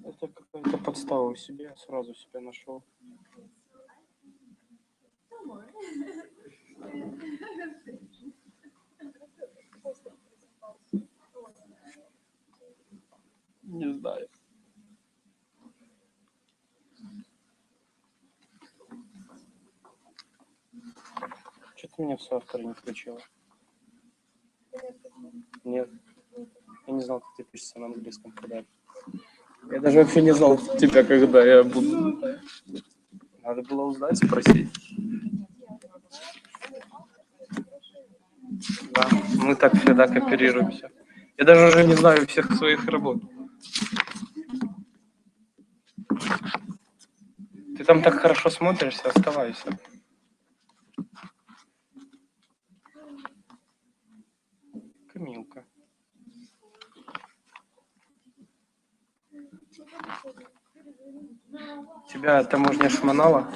Это какая-то подстава у себя, я сразу себя нашел. Не знаю. Что ты меня в соавторы не включила? Нет. Я не знал, как ты пишешься на английском когда. Я даже вообще не знал тебя, когда я буду. Надо было узнать, спросить. Да, мы так всегда кооперируемся. Я даже уже не знаю всех своих работ. Ты там так хорошо смотришься, оставайся. Камилка. Тебя таможня шмонала?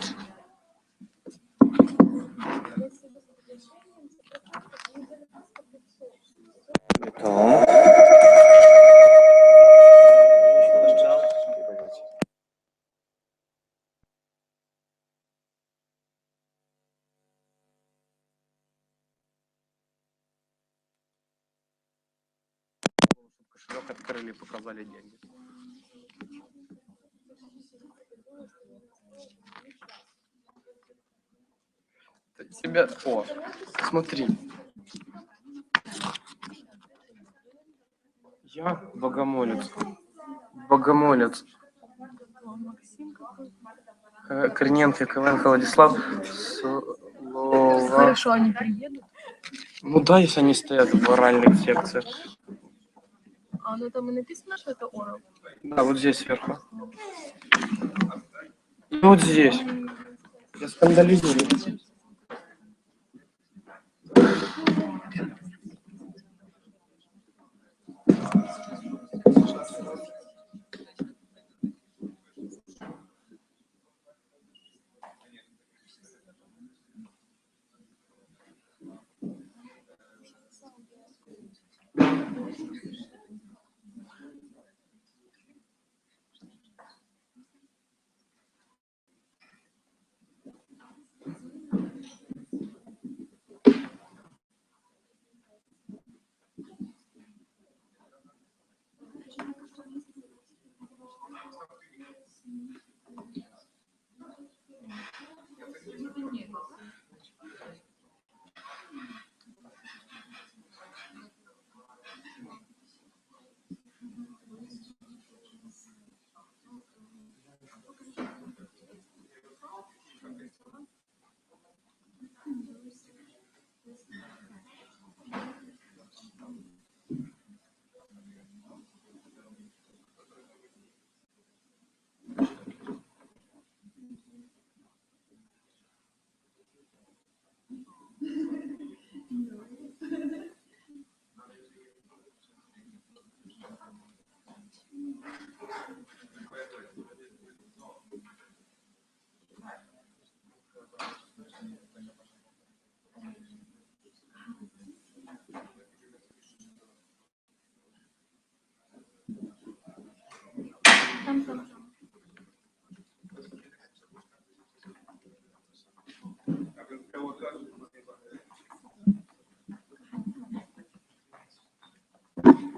Кошелек открыли, показали деньги. Тебя... О, смотри. Я богомолец. Богомолец. Корниенко, Ковенко, Владислав. Слова. Хорошо, они приедут. Ну да, если они стоят в оральных секциях. А ну там и написано, что это орал. Да, вот здесь сверху. И вот здесь. Я скандализирую.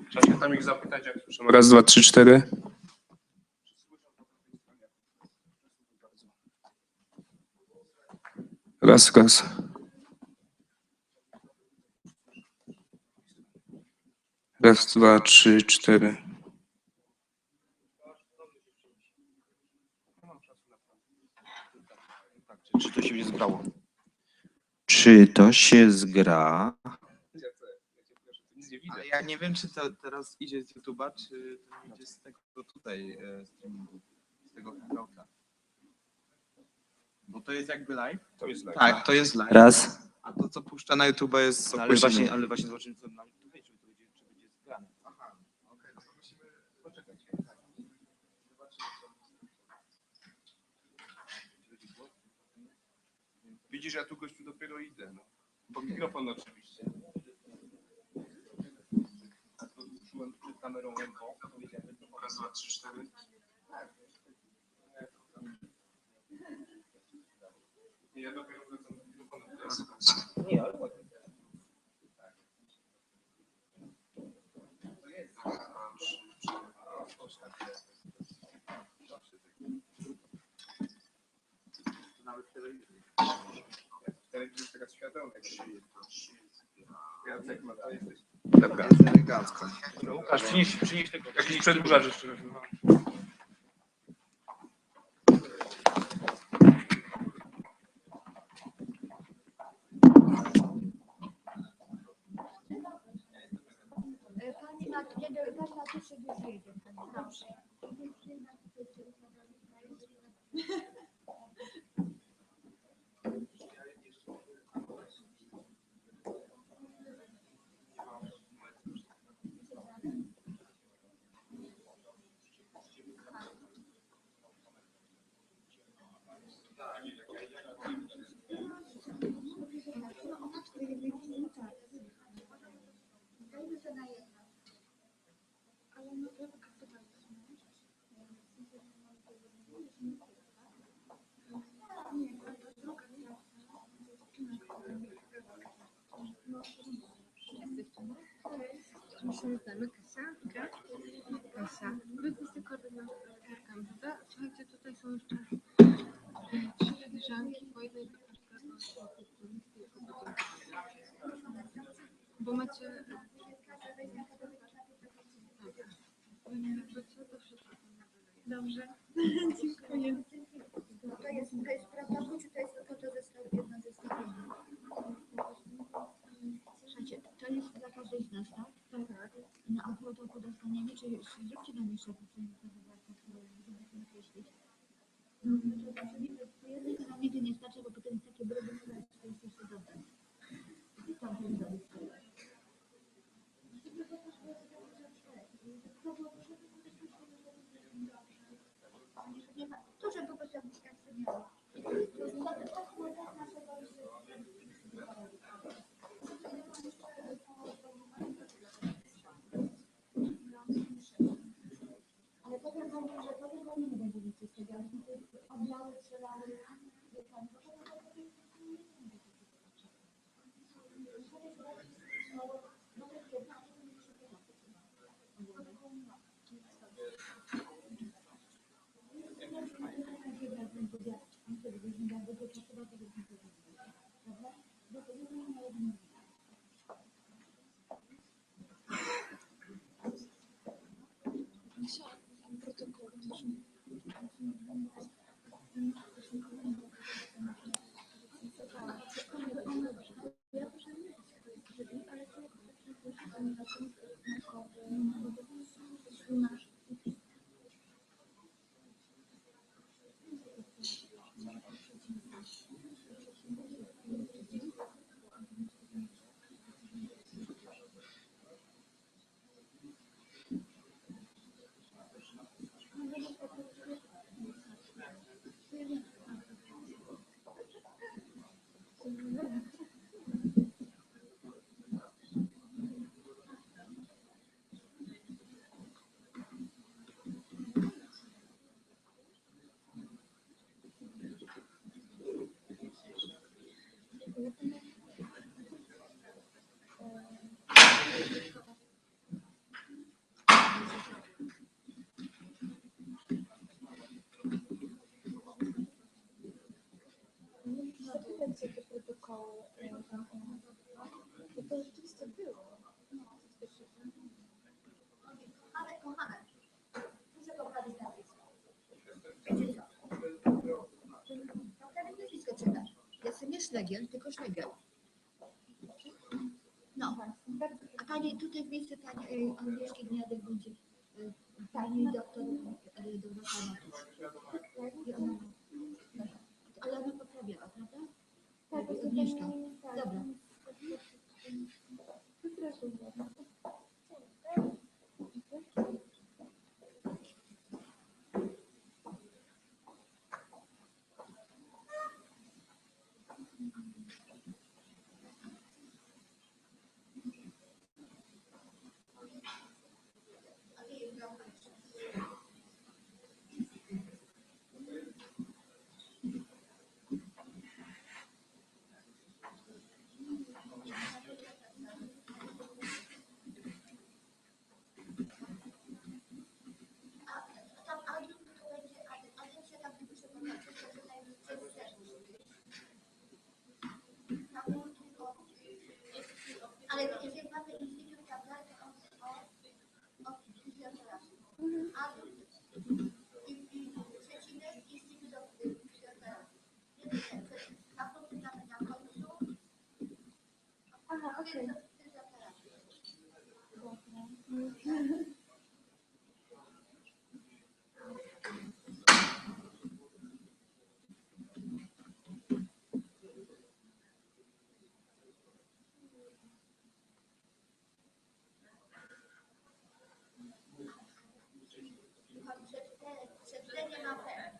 Trzeba się tam ich zapytać, jak słyszę. Raz, dwa, trzy, cztery. Raz, raz. Raz, dwa, trzy, cztery. Czy to się nie zgrało? Czy to się zgra? Ale ja nie wiem, czy to teraz idzie z YouTube'a, czy to idzie z tego tutaj streamingu, z tego hangouta. Bo to jest jakby live? To jest live. Tak, to jest live. Raz. A to, co puszcza na YouTube'a jest No, opóźnienie. ale właśnie zobaczymy, co na YouTube będzie, czy będzie zgrane. Aha, okej, no to musimy poczekać. Widzisz, ja tu gościu dopiero idę. No. Po mikrofon oczywiście. A to czułem przed kamerą ręką. Raz, dwa, trzy, cztery. Nie, ja dopiero wracam do mikrofonu. Nie, ale ładnie. Telewizja taka światełka. Jacek ma to jesteś. Dobra, jest elegancko. Łukasz, przynieś tego. Jakiś przedłużacz jeszcze. Pani na pierwszy już jedzie. Dobrze. Ale no, znamy Kasia. Kasia. Wypisy koordynatorką, prawda? Słuchajcie, tutaj są jeszcze 3 filiżanki, po jednej papierka bo macie... Dobrze. Dziękuję. To jest prawda, czy to jest tylko to jedno zestawienie? Słuchajcie, to jest dla każdej z nas, tak? Tak. No a protokół dostaniemy, czy zróbcie nam jeszcze żebyśmy nakreślić. Jednej kierownicy nie starczy, bo potem jest takie brudne, to jest jeszcze dobre. Tam to jest dobre. To, że po prostu tak sobie miało. Ale powiem wam, że to nie będzie nic z tego, ale to jest odbiały, strzelamy, wie pan, Takie protokoły, to rzeczywiście było. ale kochane, muszę poprawić nazwisko. Poprawić nazwisko czytasz. Jestem nie Szlegiel, tylko Szlegiel. No. A pani tutaj w miejsce pani Agnieszki Gniadek będzie pani doktor ale ona poprawiała, prawda? Tak, Agnieszka. Dobra. Ale jeżeli mamy instytut, prawda, to o fizjoterapii. A i przecinek instytut fizjoterapii. A potem mamy na końcu. Aha, okej. Fizjoterapii. Przeczytanie ma pewne.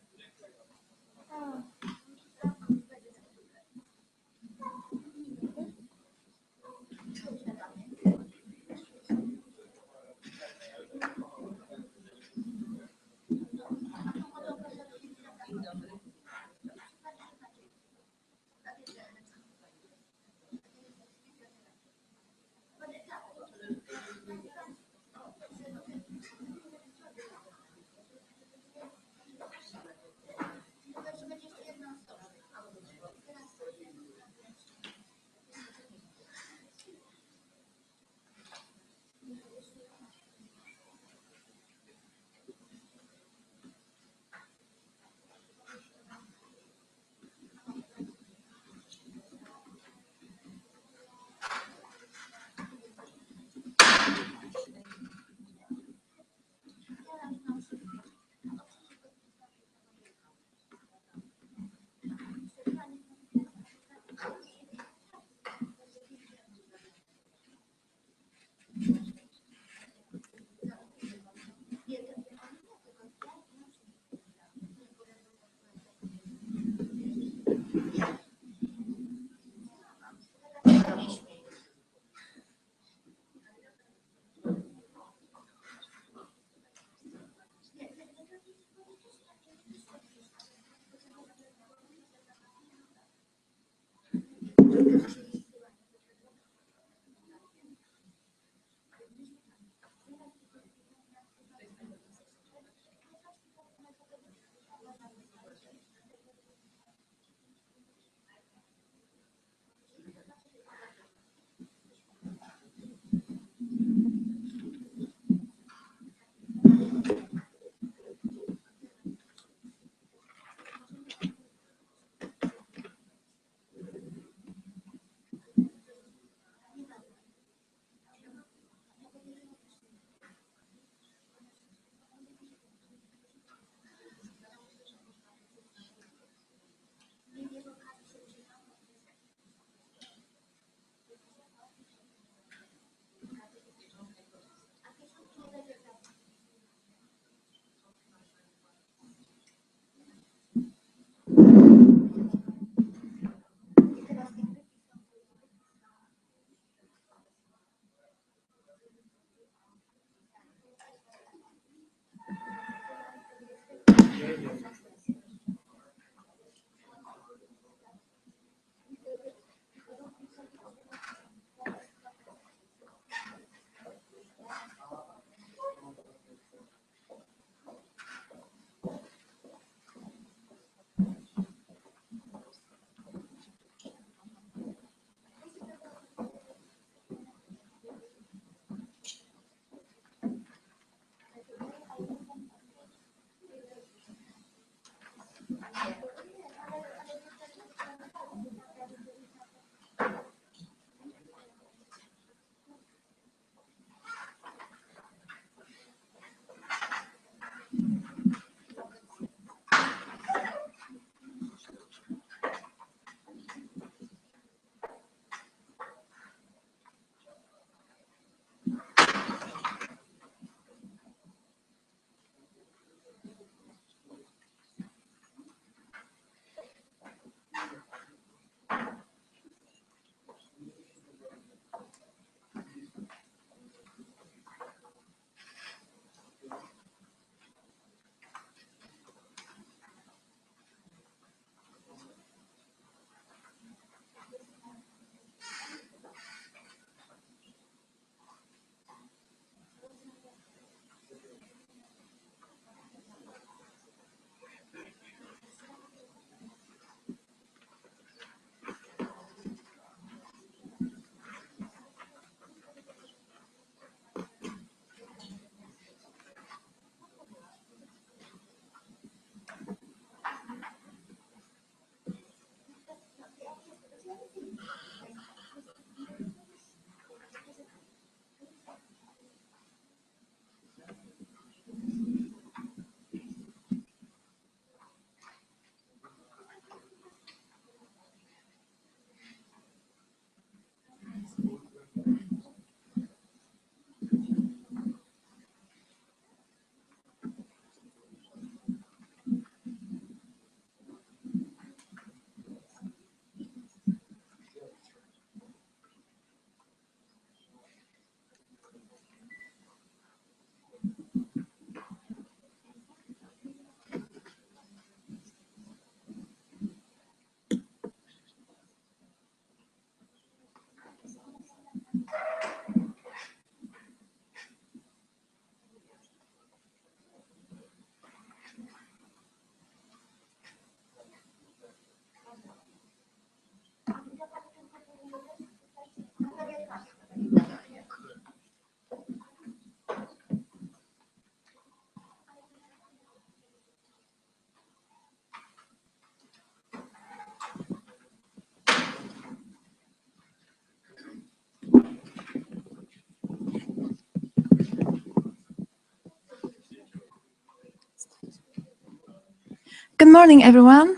Good morning, everyone.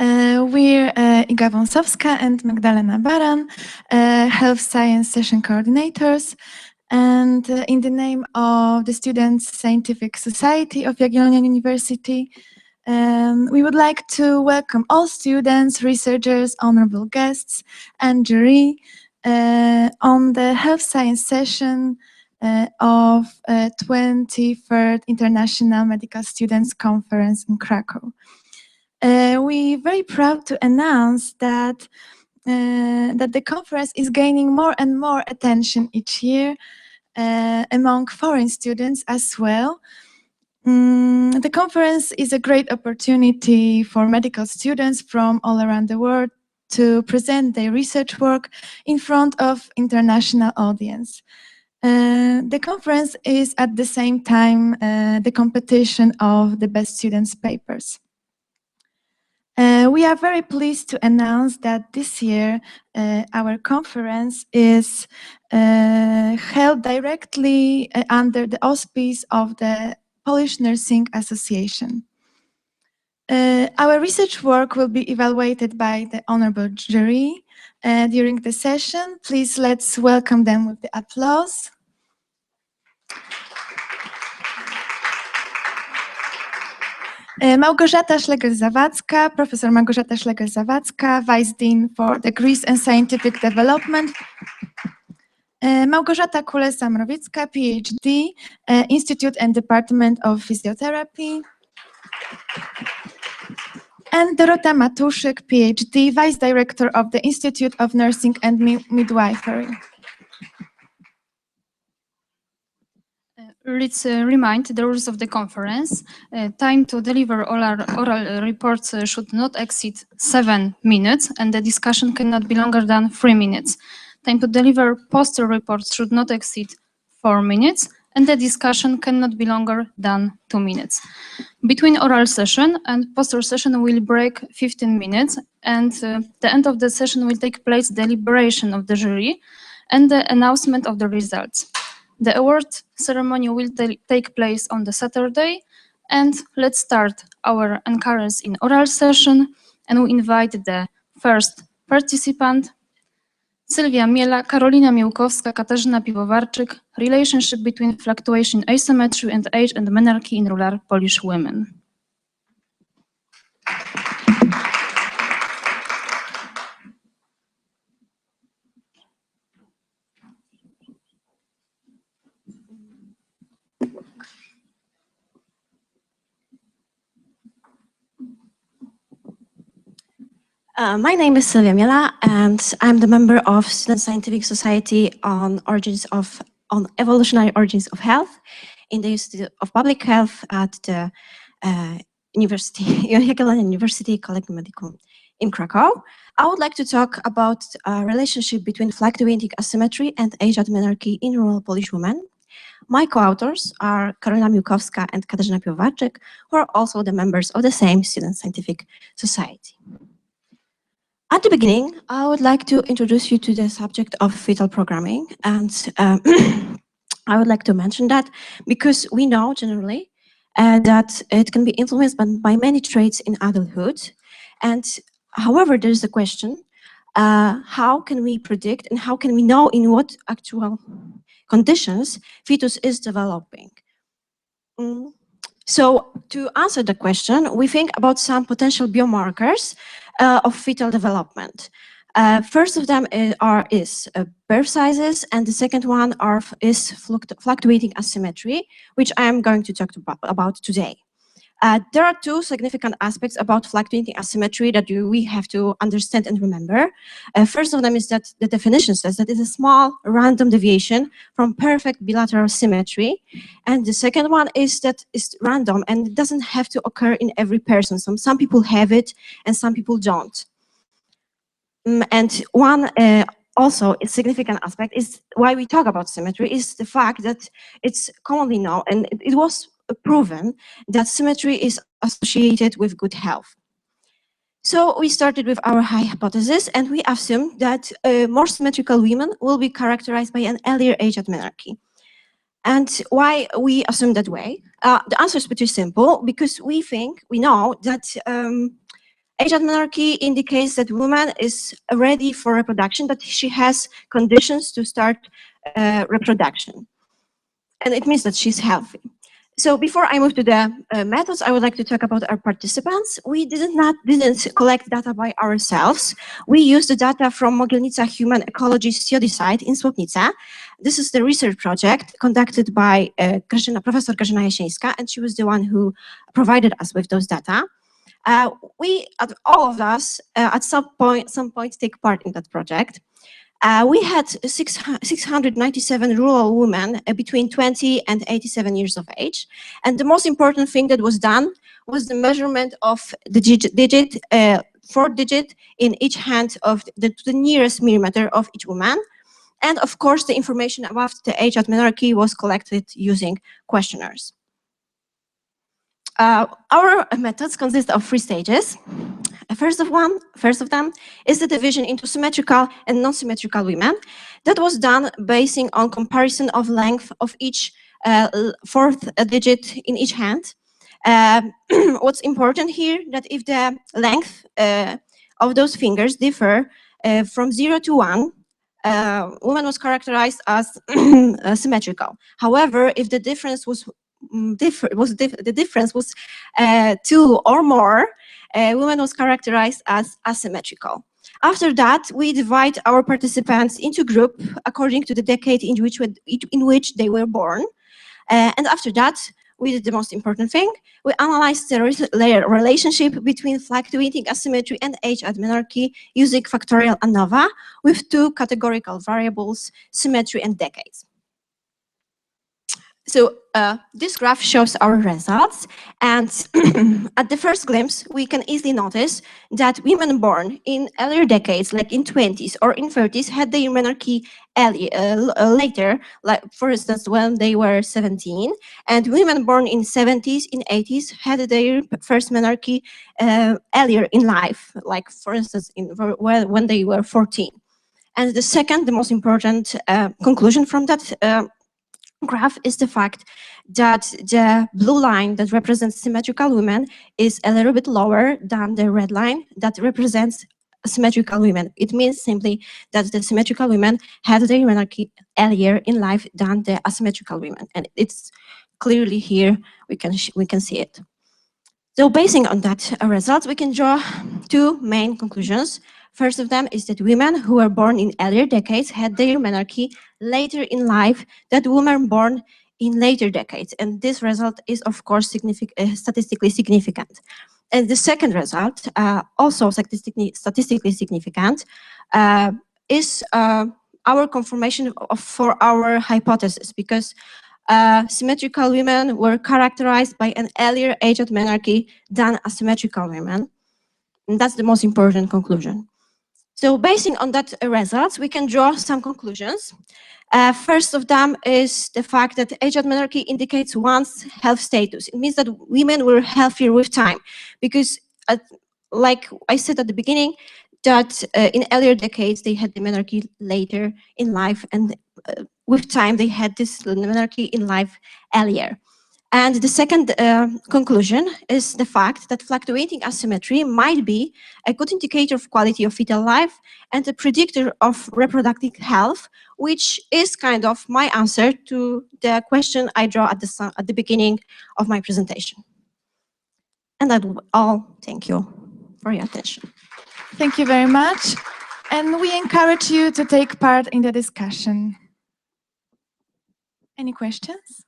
We're Iga Wąsowska and Magdalena Baran, Health Science Session Coordinators. And in the name of the Students' Scientific Society of Jagiellonian University, we would like to welcome all students, researchers, honorable guests, and jury on the Health Science Session of 23rd International Medical Students Conference in Krakow. We're very proud to announce that the conference is gaining more and more attention each year among foreign students as well. The conference is a great opportunity for medical students from all around the world to present their research work in front of international audience. The conference is at the same time the competition of the best students' papers. We are very pleased to announce that this year our conference is held directly under the auspice of the Polish Nursing Association. Our research work will be evaluated by the honorable jury during the session. Please let's welcome them with the applause. Małgorzata Szlegel-Zawadzka, Professor Małgorzata Szlegel-Zawadzka, Vice Dean for Degrees and Scientific Development. Małgorzata Kulesa-Mrowicka, PhD, Institute and Department of Physiotherapy. And Dorota Matuszyk, PhD, Vice Director of the Institute of Nursing and Midwifery. Let's remind the rules of the conference. Time to deliver oral reports should not exceed 7 minutes, and the discussion cannot be longer than 3 minutes. Time to deliver poster reports should not exceed 4 minutes, and the discussion cannot be longer than 2 minutes. Between oral session and poster session will break 15 minutes, and the end of the session will take place deliberation of the jury and the announcement of the results. The award ceremony will take place on the Saturday, and let's start our encounters in oral session, and we invite the first participant, Sylwia Miela, Karolina Miłkowska, Katarzyna Piwowarczyk, Relationship between Fluctuation Asymmetry and Age and Menarche in Rural Polish Women. My name is Sylwia Miela, and I'm the member of Student Scientific Society on evolutionary origins of health in the Institute of Public Health at the Jagiellonian University Collegium Medicum in Krakow. I would like to talk about a relationship between fluctuating asymmetry and age at menarche in rural Polish women. My co-authors are Karolina Miłkowska and Katarzyna Piwowarczyk, who are also the members of the same Student Scientific Society. At the beginning, I would like to introduce you to the subject of fetal programming, and I would like to mention that because we know generally that it can be influenced by many traits in adulthood, and however, there is a question, how can we predict and how can we know in what actual conditions fetus is developing? So to answer the question, we think about some potential biomarkers of fetal development. First of them is birth sizes, and the second one is fluctuating asymmetry, which I am going to talk about today. There are two significant aspects about fluctuating asymmetry that we have to understand and remember. First of them is that the definition says that it's a small random deviation from perfect bilateral symmetry. And the second one is that it's random and it doesn't have to occur in every person. Some people have it and some people don't. And one also a significant aspect is why we talk about symmetry is the fact that it's commonly known and it was proven that symmetry is associated with good health. So we started with our hypothesis and we assumed that more symmetrical women will be characterized by an earlier age at menarche. And why we assume that way? The answer is pretty simple, because we know that age-old menarche indicates that woman is ready for reproduction, that she has conditions to start reproduction. And it means that she's healthy. So before I move to the methods, I would like to talk about our participants. We didn't collect data by ourselves. We used the data from Mogielnica Human Ecology Study Site in Słopnica. This is the research project conducted by Professor Grażyna Jasińska, and she was the one who provided us with those data. All of us, at some point, take part in that project. We had 697 rural women between 20 and 87 years of age. And the most important thing that was done was the measurement of the fourth digit in each hand of the nearest millimeter of each woman. And of course, the information about the age-old menarche was collected using questionnaires. Our methods consist of 3 stages. First of them is the division into symmetrical and non-symmetrical women. That was done basing on comparison of length of each fourth digit in each hand. What's important here, that if the length of those fingers differ from 0 to 1, woman was characterized as symmetrical. However, if the difference was 2 or more, woman was characterized as asymmetrical. After that, we divide our participants into groups according to the decade in which they were born. And after that, we did the most important thing. We analyzed the relationship between fluctuating asymmetry and age-old menarche using factorial ANOVA with 2 categorical variables, symmetry and decades. So this graph shows our results, and at the first glimpse, we can easily notice that women born in earlier decades, like in 20s or in 30s, had their menarche later, like for instance, when they were 17, and women born in 70s, in 80s, had their first menarche earlier in life, like for instance, when they were 14. And the most important conclusion from that graph is the fact that the blue line that represents symmetrical women is a little bit lower than the red line that represents symmetrical women. It means simply that the symmetrical women had their menarche earlier in life than the asymmetrical women, and it's clearly here we can see it. So basing on that results, we can draw 2 main conclusions. First of them is that women who were born in earlier decades had their menarche later in life than women born in later decades. And this result is, of course, statistically significant. And the second result, also statistically significant, is our confirmation for our hypothesis, because symmetrical women were characterized by an earlier age-old menarche than asymmetrical women. And that's the most important conclusion. So basing on that results, we can draw some conclusions. First of them is the fact that age-old menarche indicates one's health status. It means that women were healthier with time, because like I said at the beginning, that in earlier decades, they had the menarche later in life, and with time, they had this menarche in life earlier. And the second conclusion is the fact that fluctuating asymmetry might be a good indicator of quality of fetal life and a predictor of reproductive health, which is kind of my answer to the question I draw at the beginning of my presentation. And that will all. Thank you for your attention. Thank you very much. And we encourage you to take part in the discussion. Any questions?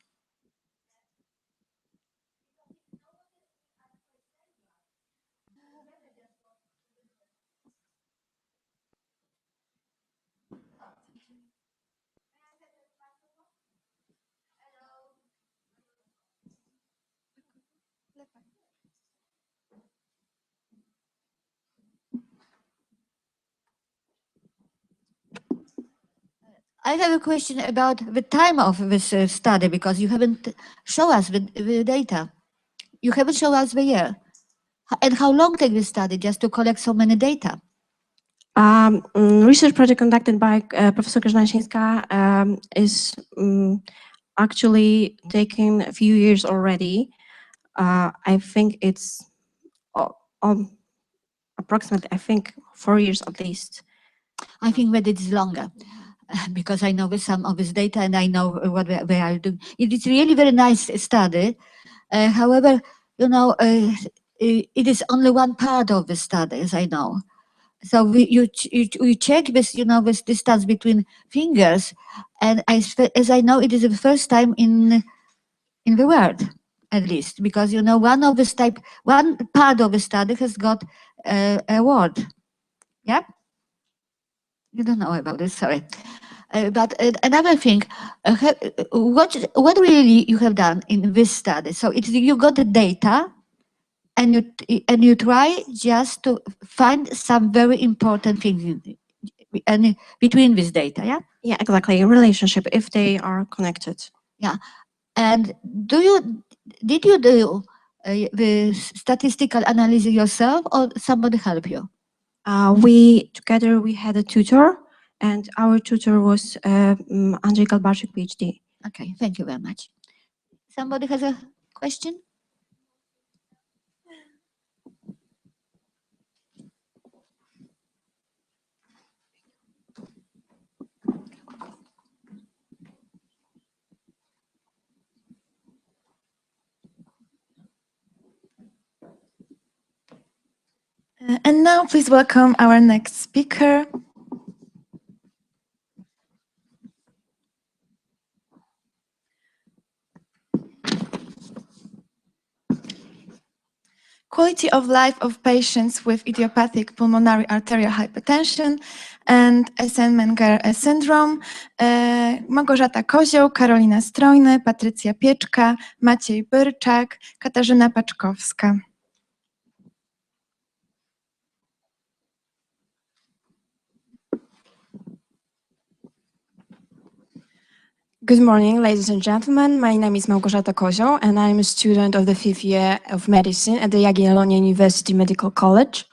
I have a question about the time of this study, because you haven't shown us the data. You haven't shown us the year. And how long take this study just to collect so many data? Research project conducted by Professor Grażyna Jasińska is actually taken a few years already. I think it's approximately, I think, 4 years at least. I think that it's longer because I know some of this data and I know what they are doing. It is really very nice study. However, you know, it is only one part of the study, as I know. So you check this, you know, this distance between fingers, and as I know, it is the first time in the world, at least, because you know one part of the study has got a award. Yeah, you don't know about this, sorry. But another thing, what really you have done in this study? So it's you got the data, and you try just to find some very important things and between this data, yeah? Yeah, exactly. Relationship, if they are connected. Yeah. And did you do the statistical analysis yourself or somebody help you? We had a tutor, and our tutor was Andrzej Kalbarczyk, PhD. Okay, thank you very much. Somebody has a question? And now please welcome our next speaker. Quality of life of patients with idiopathic pulmonary arterial hypertension and Eisenmenger syndrome. Małgorzata Kozioł, Karolina Strojny, Patrycja Pieczka, Maciej Byrczak, Katarzyna Paczkowska. Good morning, ladies and gentlemen. My name is Małgorzata Kozioł, and I'm a student of the 5th year of medicine at the Jagiellonian University Medical College.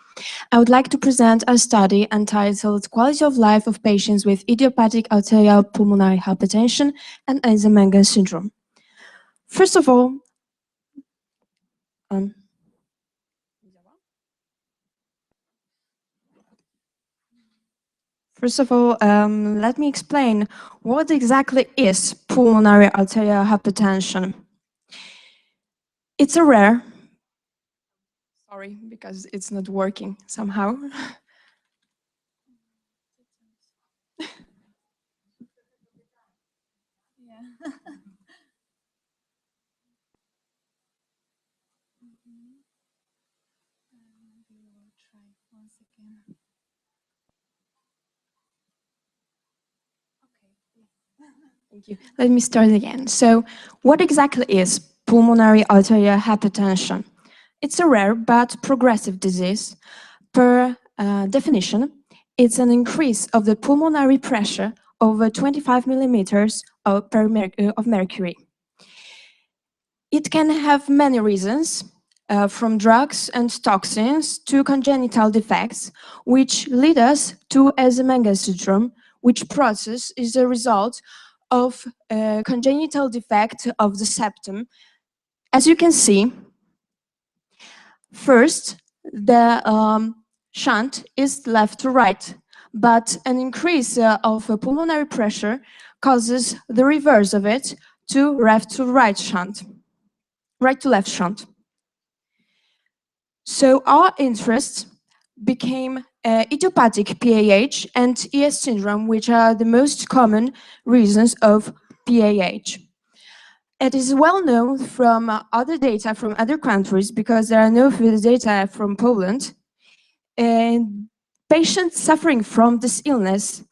I would like to present a study entitled Quality of Life of Patients with Idiopathic Arterial Pulmonary Hypertension and Eisenmenger Syndrome. First of all, let me explain what exactly is pulmonary arterial hypertension. It's a rare, sorry, because it's not working somehow. Thank you. Let me start again. So, what exactly is pulmonary arterial hypertension? It's a rare but progressive disease. Per definition, it's an increase of the pulmonary pressure over 25 millimeters of mercury. It can have many reasons, from drugs and toxins to congenital defects, which lead us to Eisenmenger syndrome, which process is a result of a congenital defect of the septum. As you can see, first, the shunt is left to right, but an increase of pulmonary pressure causes the reverse of it to left to right shunt, right to left shunt. So our interest became idiopathic PAH and ES syndrome, which are the most common reasons of PAH. It is well known from other data from other countries, because there are no further data from Poland. And patients suffering from this illness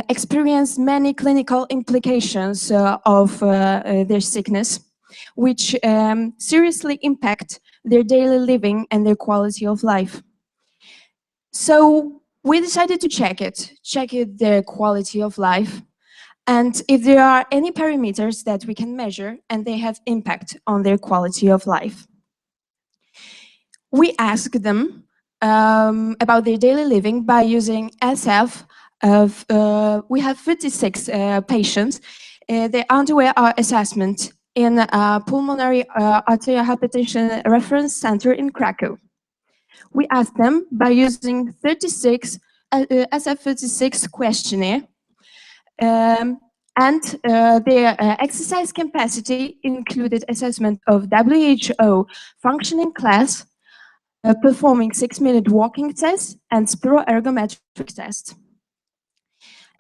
experience many clinical implications of their sickness, which seriously impact their daily living and their quality of life. So we decided to check their quality of life, and if there are any parameters that we can measure and they have impact on their quality of life. We asked them about their daily living by using SF. We have 56 patients, they underwent our assessment in a pulmonary arterial hypertension reference center in Krakow. We asked them by using SF36 questionnaire, and their exercise capacity included assessment of WHO functioning class, performing 6-minute walking test, and spiroergometric test.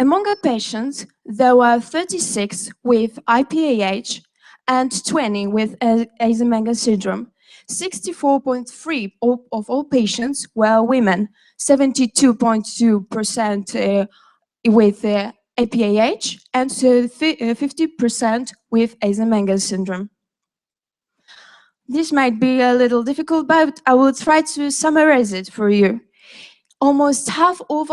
Among our patients, there were 36 with IPAH and 20 with Eisenmenger syndrome. 64.3% of all patients were women, 72.2% with IPAH, and 50% with Eisenmenger syndrome. This might be a little difficult, but I will try to summarize it for you. Almost half of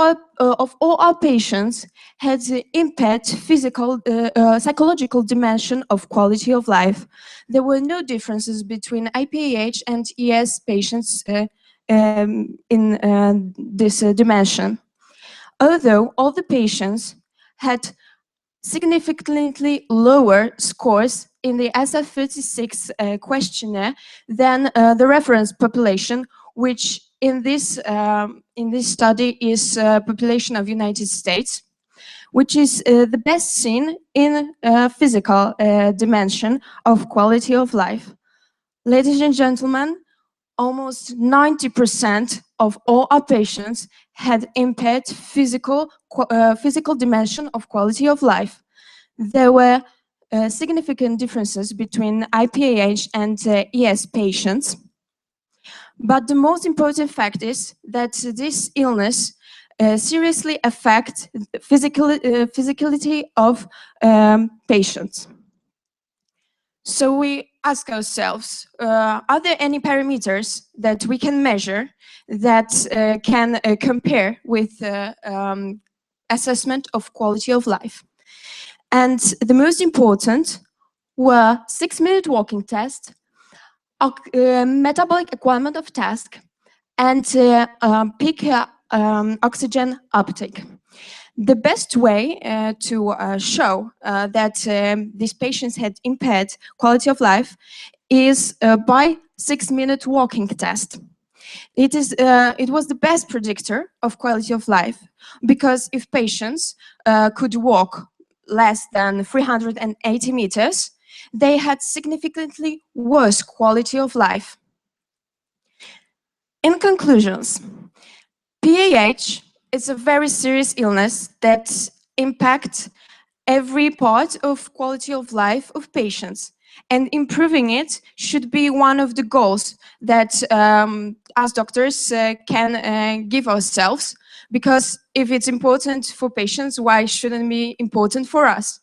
all our patients had impaired physical, psychological dimension of quality of life. There were no differences between IPAH and ES patients in this dimension. Although all the patients had significantly lower scores in the SF36 questionnaire than the reference population, which in this study is population of United States, which is the best seen in physical dimension of quality of life. Ladies and gentlemen, almost 90% of all our patients had impaired physical dimension of quality of life. There were significant differences between IPAH and ES patients. But the most important fact is that this illness seriously affects the physicality of patients. So we ask ourselves, are there any parameters that we can measure that can compare with assessment of quality of life? And the most important were 6-minute walking test, metabolic requirement of task, and peak oxygen uptake. The best way to show that these patients had impaired quality of life is by 6-minute walking test. It was the best predictor of quality of life, because if patients could walk less than 380 meters, they had significantly worse quality of life. In conclusions, PAH is a very serious illness that impacts every part of quality of life of patients, and improving it should be one of the goals that as doctors can give ourselves, because if it's important for patients, why shouldn't it be important for us?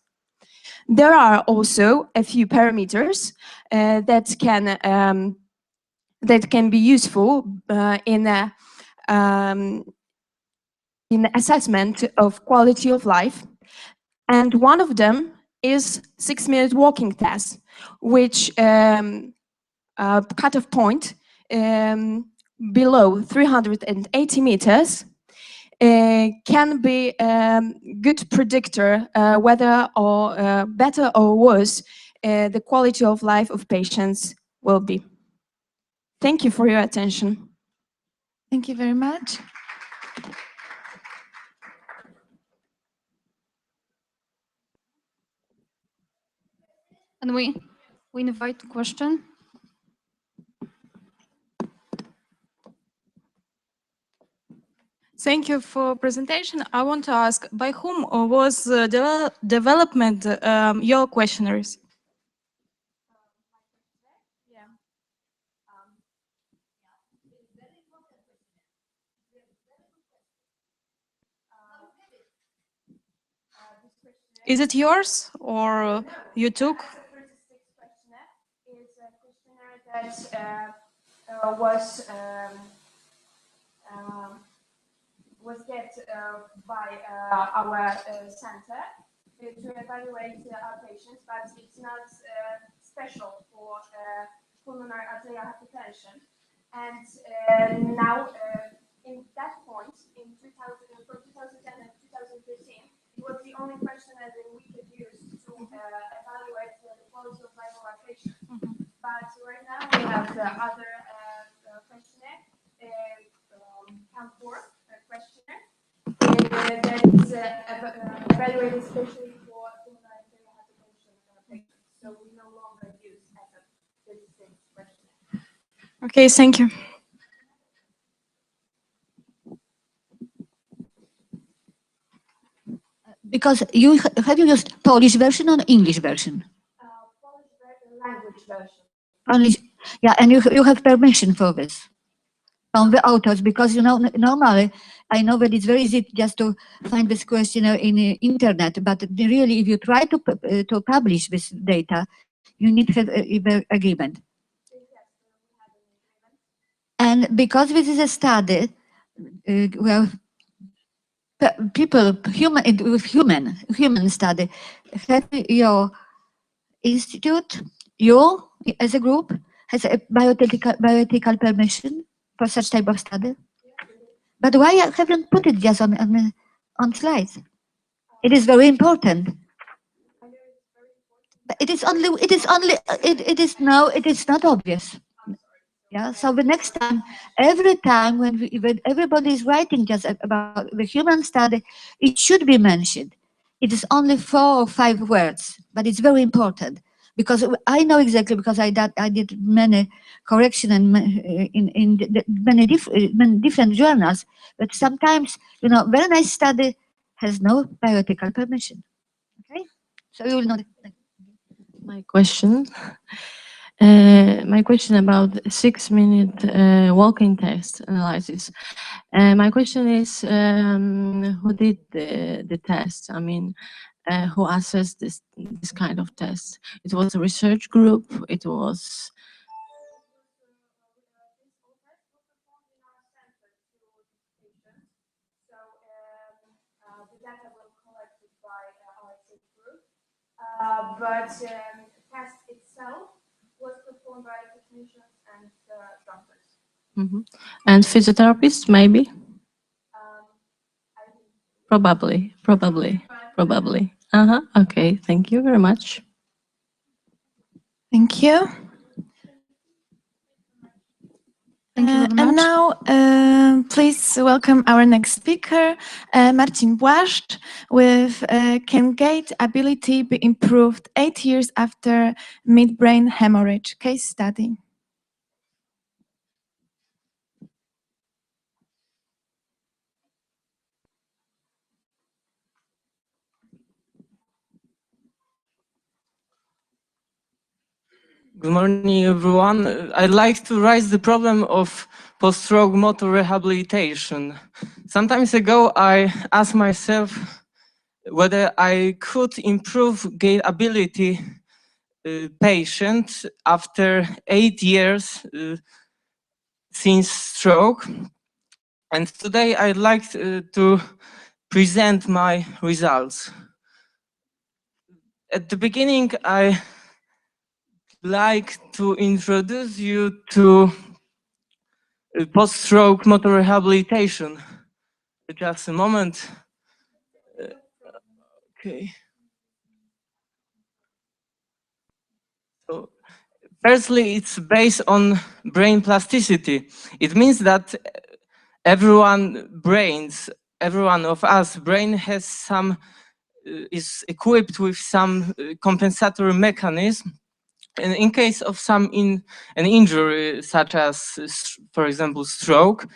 There are also a few parameters that can be useful in assessment of quality of life, and one of them is 6-minute walking test, which cutoff point below 380 meters can be good predictor whether or better or worse the quality of life of patients will be. Thank you for your attention. Thank you very much. And we invite question. Thank you for presentation. I want to ask, by whom was development your questionnaires? Is it yours or you took? Is a questionnaire that was get by our center to evaluate our patients, but it's not special for pulmonary arterial hypertension. And now, in that point, from 2010 and 2013, it was the only questionnaire that we could use to evaluate the quality of life of our patients. But right now we have the other questionnaire, CAMP4 questionnaire, that is evaluated especially for humanitarian hypertension patients. So we no longer use as a distinct questionnaire. Okay, thank you. Because have you used Polish version or English version? Polish language version. Only, yeah, and you have permission for this from the authors, because you know normally I know that it's very easy just to find this questionnaire in the internet, but really if you try to publish this data, you need to have the agreement. And because this is a study where people human study, have your institute, you as a group, has a bioethical permission for such type of study? But why haven't put it just on slides? It is very important. But it is not obvious. Yeah. So the next time, every time when everybody is writing just about the human study, it should be mentioned. It is only 4 or 5 words, but it's very important. Because I know exactly, because I did many correction in many different journals, but sometimes, very nice study has no bioethical permission. Okay, so you will not. My question about 6-minute walking test analysis. My question is, who did the test? I mean, who assessed this kind of test? It was a research group. It was. The data were collected by our research group, but the test itself was performed by technicians and doctors. And physiotherapists, maybe? Probably. Okay, thank you very much. Thank you. Thank you very much. And now, please welcome our next speaker, Marcin Błaszcz, with Can Gait Ability be improved 8 years after midbrain hemorrhage case study? Good morning, everyone. I'd like to raise the problem of post-stroke motor rehabilitation. Some time ago, I asked myself whether I could improve gait ability patient after 8 years since stroke. And today I'd like to present my results. At the beginning, I like to introduce you to post-stroke motor rehabilitation. Just a moment. Okay. So, firstly, it's based on brain plasticity. It means that everyone of us brain has some is equipped with some compensatory mechanism. And in case of an injury, such as, for example, stroke,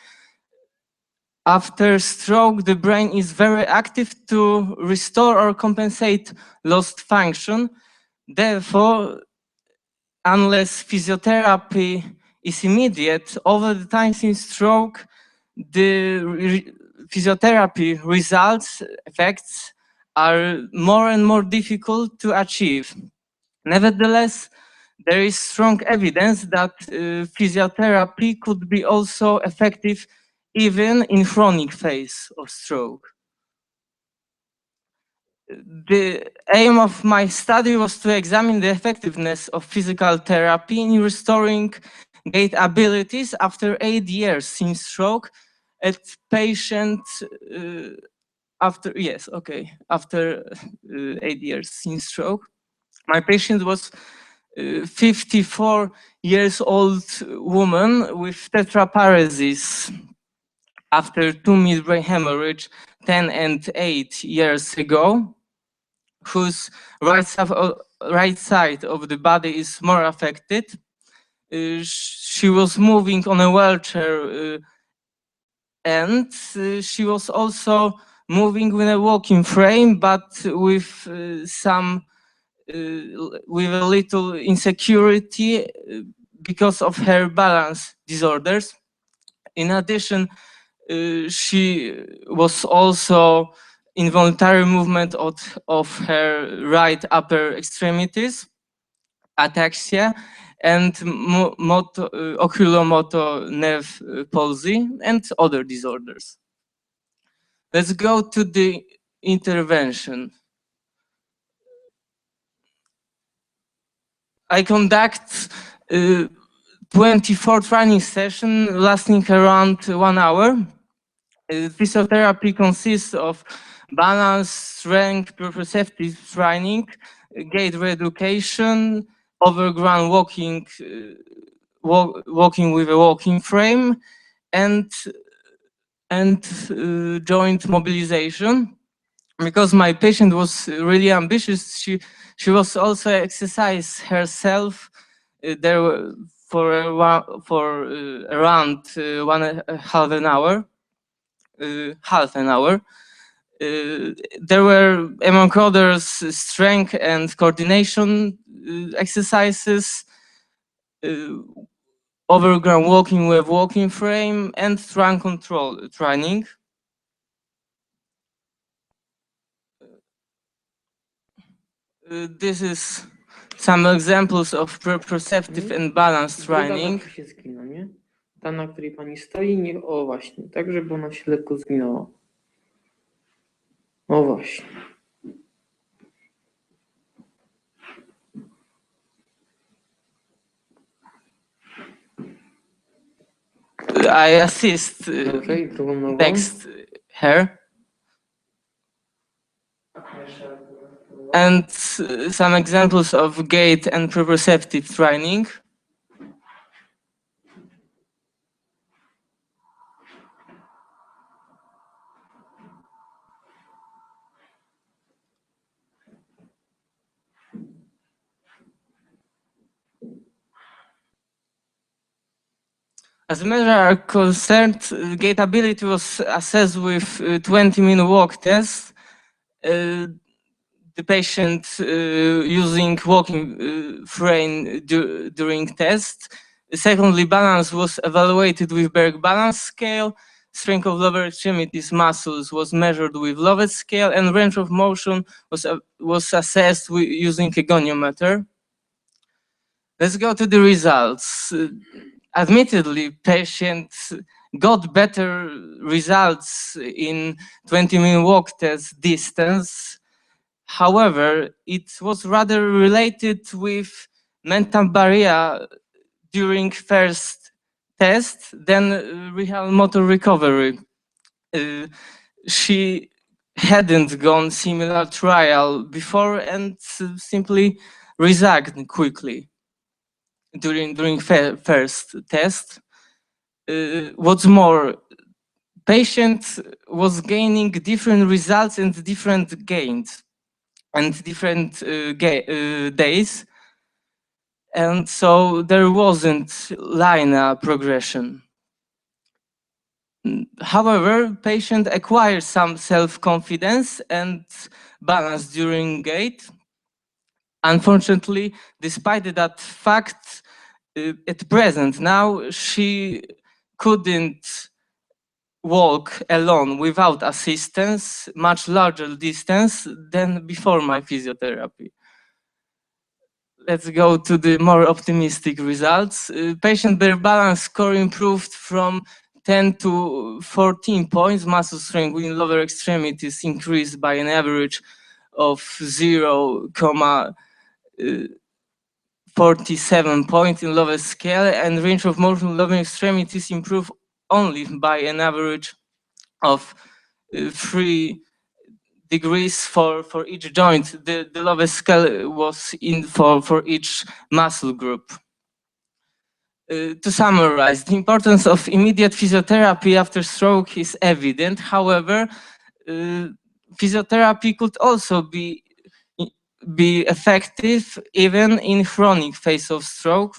after stroke, the brain is very active to restore or compensate lost function. Therefore, unless physiotherapy is immediate, over the time since stroke, the physiotherapy results, effects are more and more difficult to achieve. Nevertheless, there is strong evidence that physiotherapy could be also effective even in chronic phase of stroke. The aim of my study was to examine the effectiveness of physical therapy in restoring gait abilities after 8 years since stroke at patients after 8 years in stroke. My patient was 54 years old woman with tetraparesis after 2 midbrain hemorrhage 10 and 8 years ago, whose right side of the body is more affected. She was moving on a wheelchair and she was also moving with a walking frame, but with with a little insecurity because of her balance disorders. In addition, she was also involuntary movement of her right upper extremities, ataxia, and oculomotor nerve palsy and other disorders. Let's go to the intervention. I conduct 24 training sessions lasting around 1 hour. Physiotherapy consists of balance, strength, proprioceptive training, gait reeducation, overground walking, walking with a walking frame, and joint mobilization. Because my patient was really ambitious, she was also exercise herself there for around 1.5 hour. Half an hour. There were, among others, strength and coordination exercises, overground walking with walking frame, and trunk control training. This is some examples of proprioceptive and balance training. Się zgina, nie? Ta, na której pani stoi, niech, o właśnie, tak żeby ona się lekko zginęła. O właśnie. I assist next her. And some examples of gait and proprioceptive training. As measures are concerned, gait ability was assessed with 20-minute walk test. The patient using walking frame during test. Secondly, balance was evaluated with Berg balance scale. Strength of lower extremities muscles was measured with Lovett scale, and range of motion was assessed using a goniometer. Let's go to the results. Admittedly, patients got better results in 20-minute walk test distance. However, it was rather related with mental barrier during first test than real motor recovery. She hadn't gone similar trial before and simply resigned quickly during first test. What's more, patient was gaining different results and different gains and different days, and so there wasn't linear progression. However, patient acquired some self-confidence and balance during gait. Unfortunately, despite that fact, at present now she couldn't walk alone without assistance much larger distance than before my physiotherapy. Let's go to the more optimistic results. Patient Bear balance score improved from 10 to 14 points. Muscle strength in lower extremities increased by an average of 0.47 points in lower scale, and range of motion in lower extremities improved only by an average of 3 degrees for each joint. The lowest scale was for each muscle group. To summarize, the importance of immediate physiotherapy after stroke is evident. However, physiotherapy could also be effective even in chronic phase of stroke,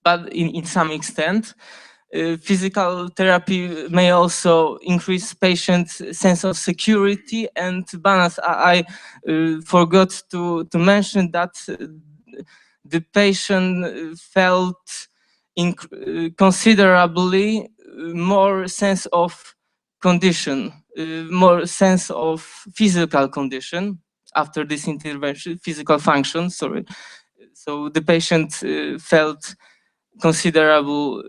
but in some extent. Physical therapy may also increase patient's sense of security and balance. I forgot to mention that the patient felt considerably more sense of condition, more sense of physical condition after this intervention, physical function, sorry. So the patient felt considerable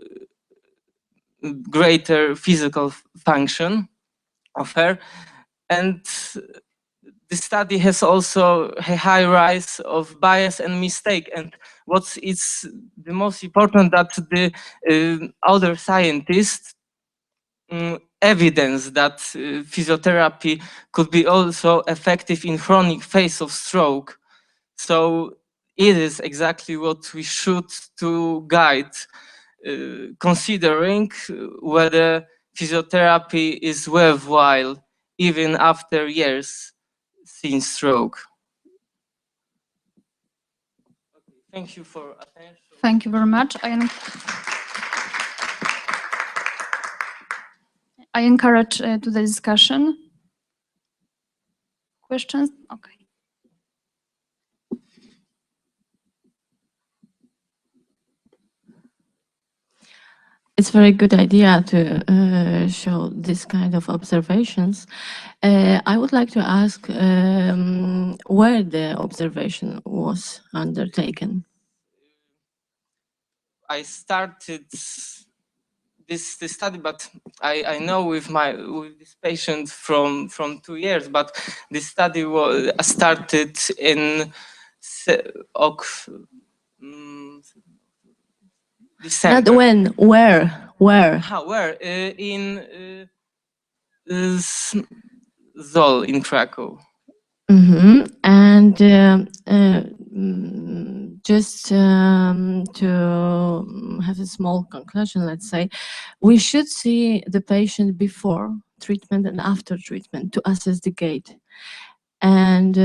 greater physical function of her. And the study has also a high rise of bias and mistake. And what is the most important, that the other scientists evidence that physiotherapy could be also effective in chronic phase of stroke. So it is exactly what we should to guide, considering whether physiotherapy is worthwhile even after years since stroke. Thank you for attention. Thank you very much. I encourage to the discussion. Questions? Okay. It's a very good idea to show this kind of observations. I would like to ask where the observation was undertaken. I started this study, but I know with this patient from 2 years, but this study was started in December. Not when, where? Where? In Zol in Krakow. Mm-hmm. And just to have a small conclusion, let's say, we should see the patient before treatment and after treatment to assess the gait. And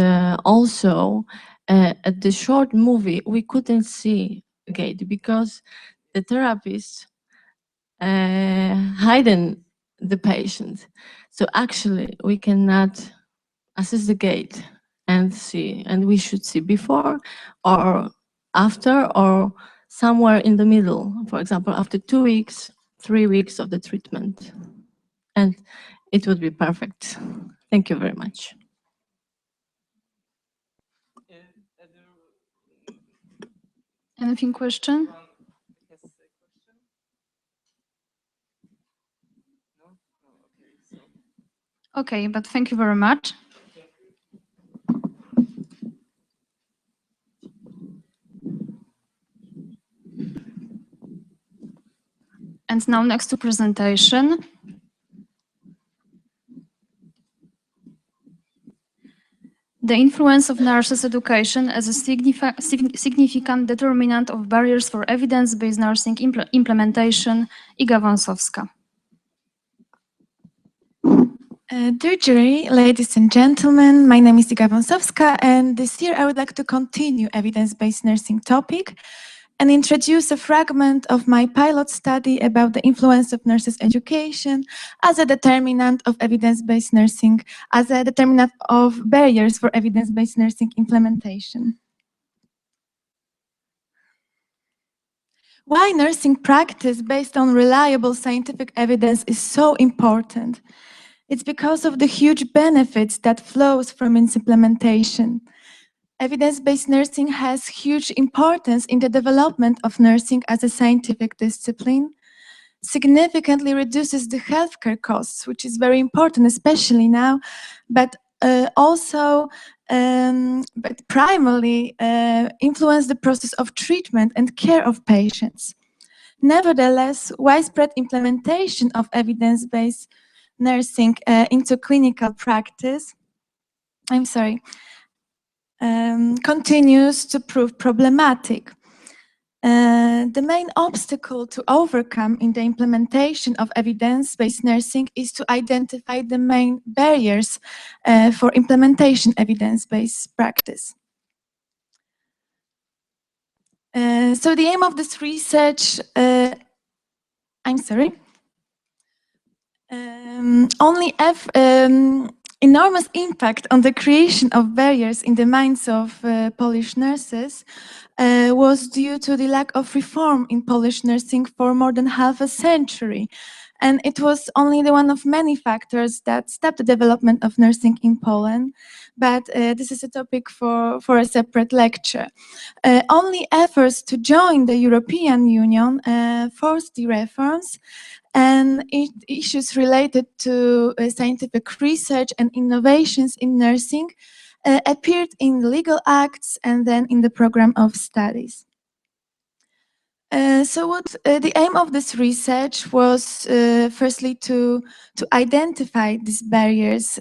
also, at the short movie, we couldn't see gait because the therapist hidden the patient. So actually, we cannot assess the gait and see, and we should see before or after or somewhere in the middle, for example, after 2 weeks, 3 weeks of the treatment. And it would be perfect. Thank you very much. Anything question? Okay, but thank you very much. And now next to presentation. The influence of nurses' education as a significant determinant of barriers for evidence-based nursing implementation. Iga Wąsowska. Dear jury, ladies and gentlemen, my name is Iga Wąsowska, and this year I would like to continue evidence-based nursing topic and introduce a fragment of my pilot study about the influence of nurses' education as a determinant of evidence-based nursing, as a determinant of barriers for evidence-based nursing implementation. Why nursing practice based on reliable scientific evidence is so important? It's because of the huge benefits that flows from its implementation. Evidence-based nursing has huge importance in the development of nursing as a scientific discipline, significantly reduces the healthcare costs, which is very important, especially now, but primarily influence the process of treatment and care of patients. Nevertheless, widespread implementation of evidence-based nursing into clinical practice I'm sorry, continues to prove problematic. The main obstacle to overcome in the implementation of evidence-based nursing is to identify the main barriers for implementation evidence-based practice. So the aim of this research, I'm sorry, enormous impact on the creation of barriers in the minds of Polish nurses was due to the lack of reform in Polish nursing for more than half a century. And it was only one of many factors that stopped the development of nursing in Poland. But this is a topic for a separate lecture. Only efforts to join the European Union forced the reforms, and issues related to scientific research and innovations in nursing appeared in legal acts and then in the program of studies. So what the aim of this research was firstly to identify these barriers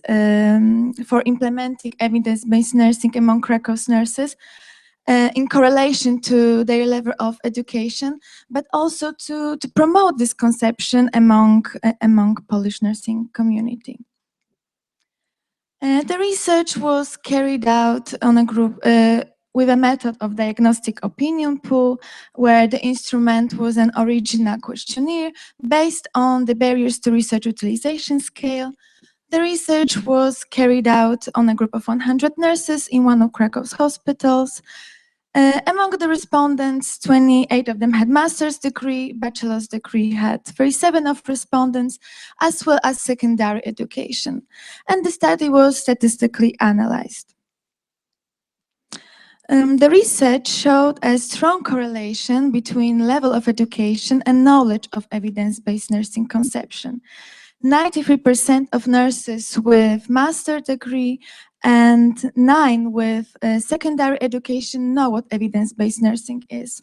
for implementing evidence-based nursing among Krakow's nurses in correlation to their level of education, but also to promote this conception among Polish nursing community. The research was carried out on a group with a method of diagnostic opinion poll, where the instrument was an original questionnaire based on the barriers to research utilization scale. The research was carried out on a group of 100 nurses in one of Krakow's hospitals. Among the respondents, 28 of them had master's degree, bachelor's degree had 37 of respondents, as well as secondary education. And the study was statistically analyzed. The research showed a strong correlation between level of education and knowledge of evidence-based nursing conception. 93% of nurses with master's degree and 9 with secondary education know what evidence-based nursing is.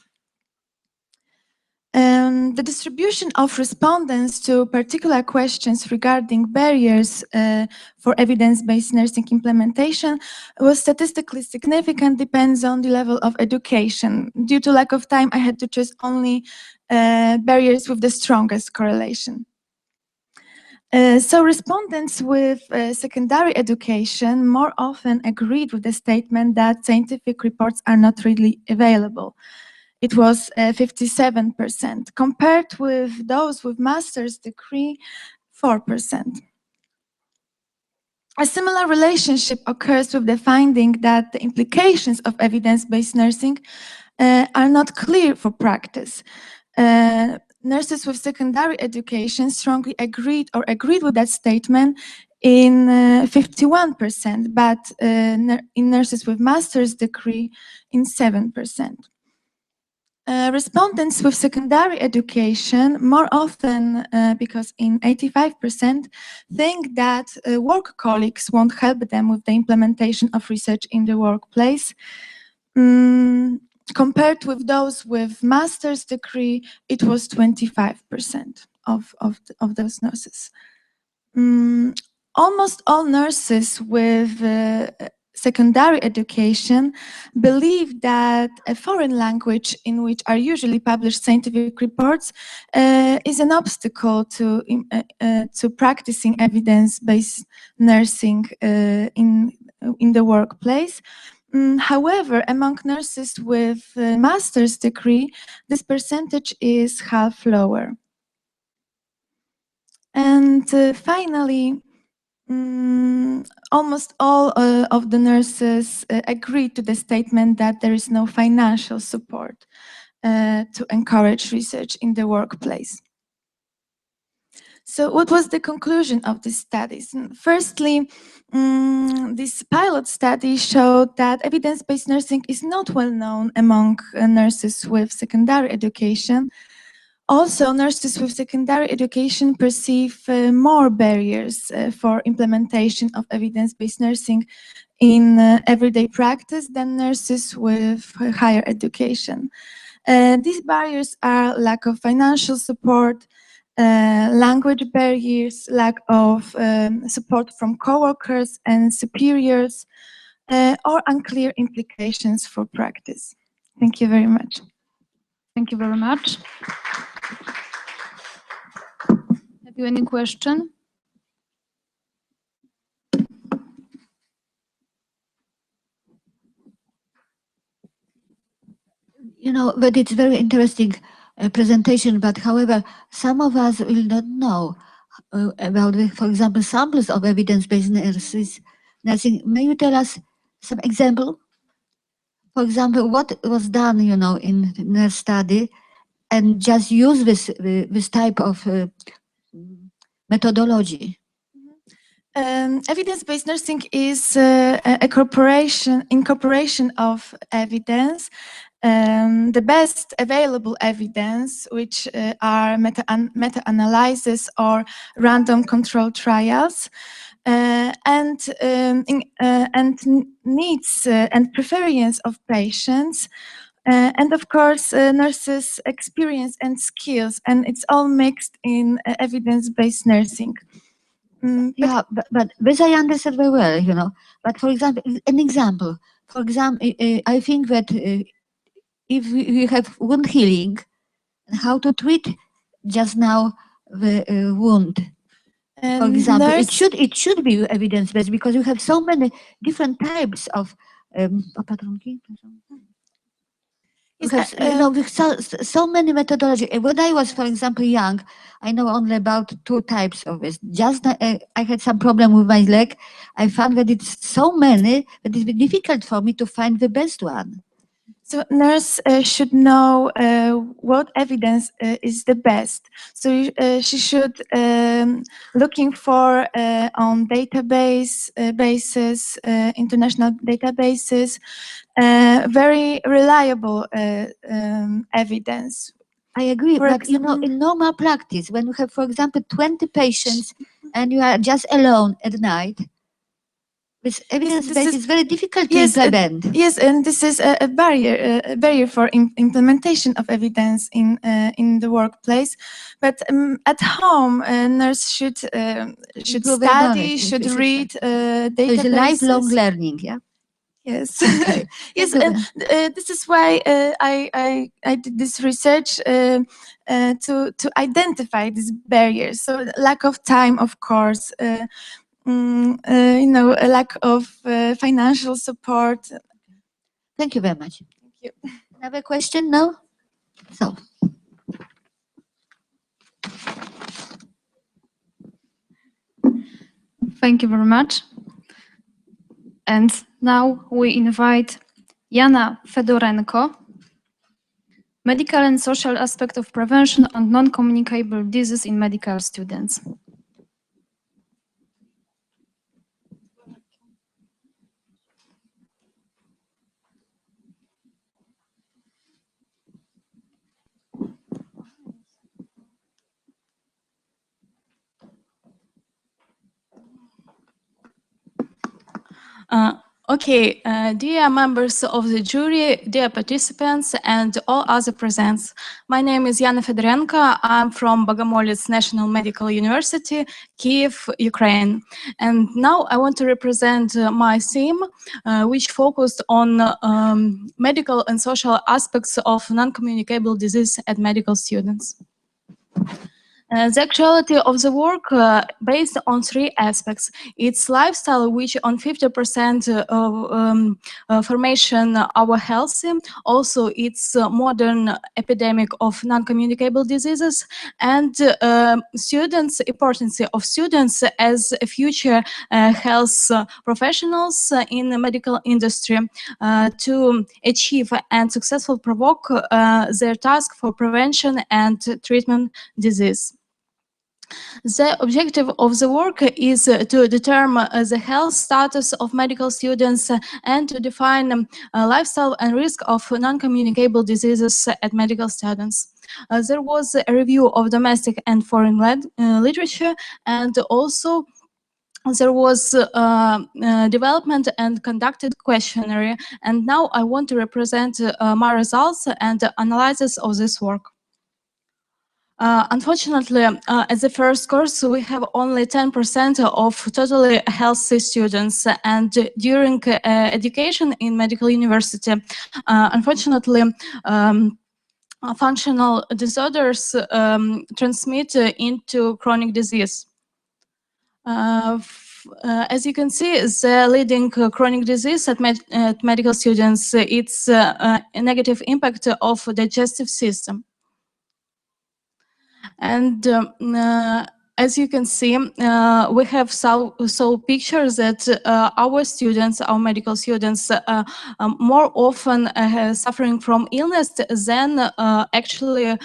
The distribution of respondents to particular questions regarding barriers for evidence-based nursing implementation was statistically significant, depends on the level of education. Due to lack of time, I had to choose only barriers with the strongest correlation. So respondents with secondary education more often agreed with the statement that scientific reports are not readily available. It was 57%, compared with those with master's degree, 4%. A similar relationship occurs with the finding that the implications of evidence-based nursing are not clear for practice. Nurses with secondary education strongly agreed with that statement in 51%, but in nurses with master's degree in 7%. Respondents with secondary education more often, because in 85%, think that work colleagues won't help them with the implementation of research in the workplace. Compared with those with master's degree, it was 25% of those nurses. Almost all nurses with secondary education believe that a foreign language in which are usually published scientific reports is an obstacle to practicing evidence-based nursing in the workplace. However, among nurses with a master's degree, this percentage is half lower. And finally, almost all of the nurses agreed to the statement that there is no financial support to encourage research in the workplace. So what was the conclusion of these studies? Firstly, this pilot study showed that evidence-based nursing is not well known among nurses with secondary education. Also, nurses with secondary education perceive more barriers for implementation of evidence-based nursing in everyday practice than nurses with higher education. These barriers are lack of financial support, language barriers, lack of support from coworkers and superiors, or unclear implications for practice. Thank you very much. Thank you very much. Have you any question? You know, but it's very interesting presentation, but however, some of us will not know about, for example, samples of evidence-based nursing. May you tell us some example? For example, what was done, you know, in nurse study, and just use this type of methodology. Evidence-based nursing is a incorporation of evidence, the best available evidence, which are meta-analysis or random control trials, and needs and preference of patients, and of course nurses' experience and skills, and it's all mixed in evidence-based nursing. Yeah, but this I understand very well, you know. But for example, an example. For example, I think that if we have wound healing, how to treat just now the wound. For example, it should be evidence-based because you have so many different types of you have, so many methodology. When I was, for example, young, I know only about 2 types of this. Just I had some problem with my leg. I found that it's so many that it's difficult for me to find the best one. So nurse should know what evidence is the best. So she should looking for on database basis, international databases, very reliable evidence. I agree, but you know, in normal practice, when you have, for example, 20 patients and you are just alone at night, this evidence base is very difficult to implement. Yes, and this is a barrier for implementation of evidence in the workplace. But at home, a nurse should study, should read databases. So it's a lifelong learning, yeah. Yes, okay. Yes, and this is why I did this research to identify these barriers. So lack of time, of course. You know, a lack of financial support. Thank you very much. Thank you. Another question now? So. Thank you very much. And now we invite Jana Fedorenko, Medical and Social Aspect of Prevention and Non-Communicable Disease in Medical Students. Dear members of the jury, dear participants, and all other presents. My name is Yana Fedorenko. I'm from Bogomolets National Medical University, Kiev, Ukraine. And now I want to represent my theme, which focused on medical and social aspects of non-communicable disease at medical students. The actuality of the work based on 3 aspects. It's lifestyle, which on 50% of formation are healthy. Also, it's modern epidemic of non-communicable diseases, and students, importance of students as future health professionals in the medical industry to achieve and successfully provoke their task for prevention and treatment disease. The objective of the work is to determine the health status of medical students and to define lifestyle and risk of non-communicable diseases at medical students. There was a review of domestic and foreign literature, and also there was development and conducted questionnaire. And now I want to represent my results and analysis of this work. Unfortunately, at the first course, we have only 10% of totally healthy students, and during education in medical university, unfortunately, functional disorders transmit into chronic disease. As you can see, the leading chronic disease at medical students, it's a negative impact of digestive system. And as you can see, we have saw pictures that our students, our medical students, more often suffering from illness than actually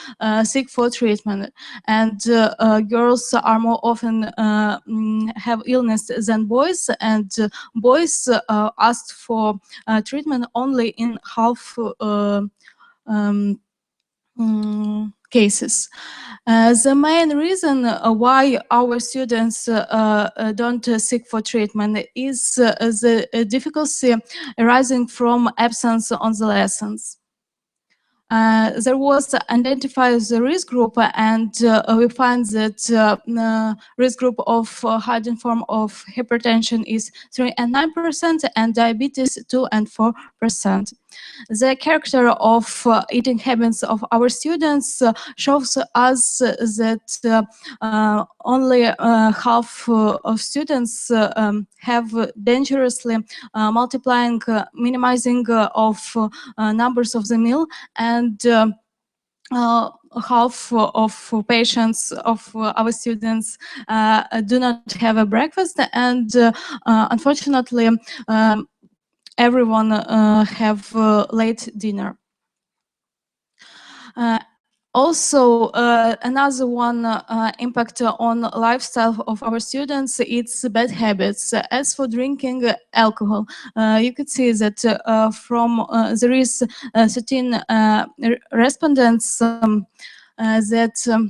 seek for treatment. And girls are more often have illness than boys, and boys asked for treatment only in half cases. The main reason why our students don't seek for treatment is the difficulty arising from absence on the lessons. There was identified the risk group, and we find that risk group of hidden form of hypertension is 3 and 9%, and diabetes 2 and 4%. The character of eating habits of our students shows us that only half of students have dangerously multiplying, minimizing of numbers of the meal, and half of patients of our students do not have a breakfast, and unfortunately everyone have late dinner. Also, another one impact on lifestyle of our students, it's bad habits. As for drinking alcohol, you could see that from there is 13 respondents that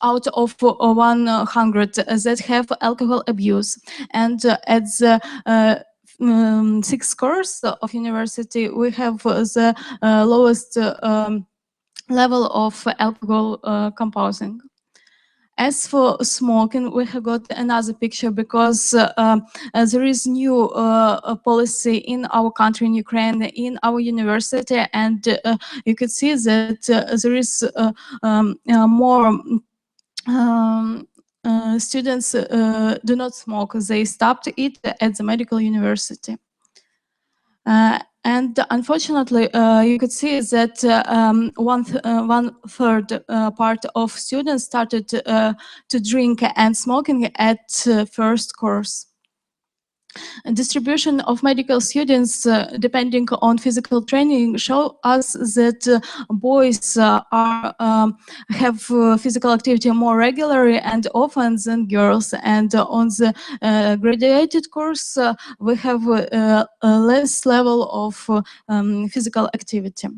out of 100 that have alcohol abuse, and at the 6th course of university, we have the lowest level of alcohol composing. As for smoking, we have got another picture, because there is new policy in our country, in Ukraine, in our university, and you could see that there is more students do not smoke. They stopped it at the medical university. And unfortunately, you could see that one third part of students started to drink and smoking at first course. Distribution of medical students depending on physical training show us that boys have physical activity more regularly and often than girls, and on the graduated course we have a less level of physical activity.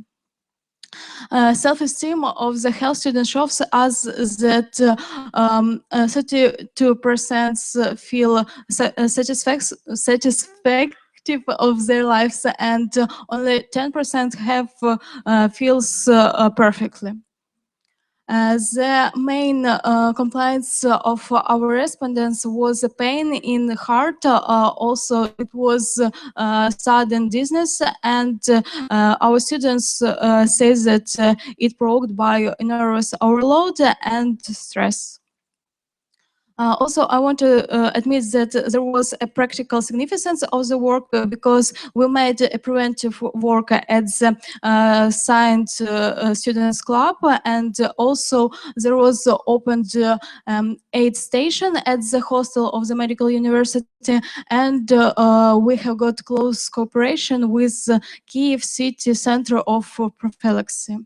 Self-esteem of the health student shows us that 32% feel satisfactory of their lives, and only 10% have feels perfectly. The main complaints of our respondents was a pain in the heart. Also, it was sudden dizziness, and our students say that it provoked by nervous overload and stress. Also, I want to admit that there was a practical significance of the work, because we made a preventive work at the Science Students Club, and also there was opened aid station at the hostel of the medical university, and we have got close cooperation with Kyiv City Center of Prophylaxis.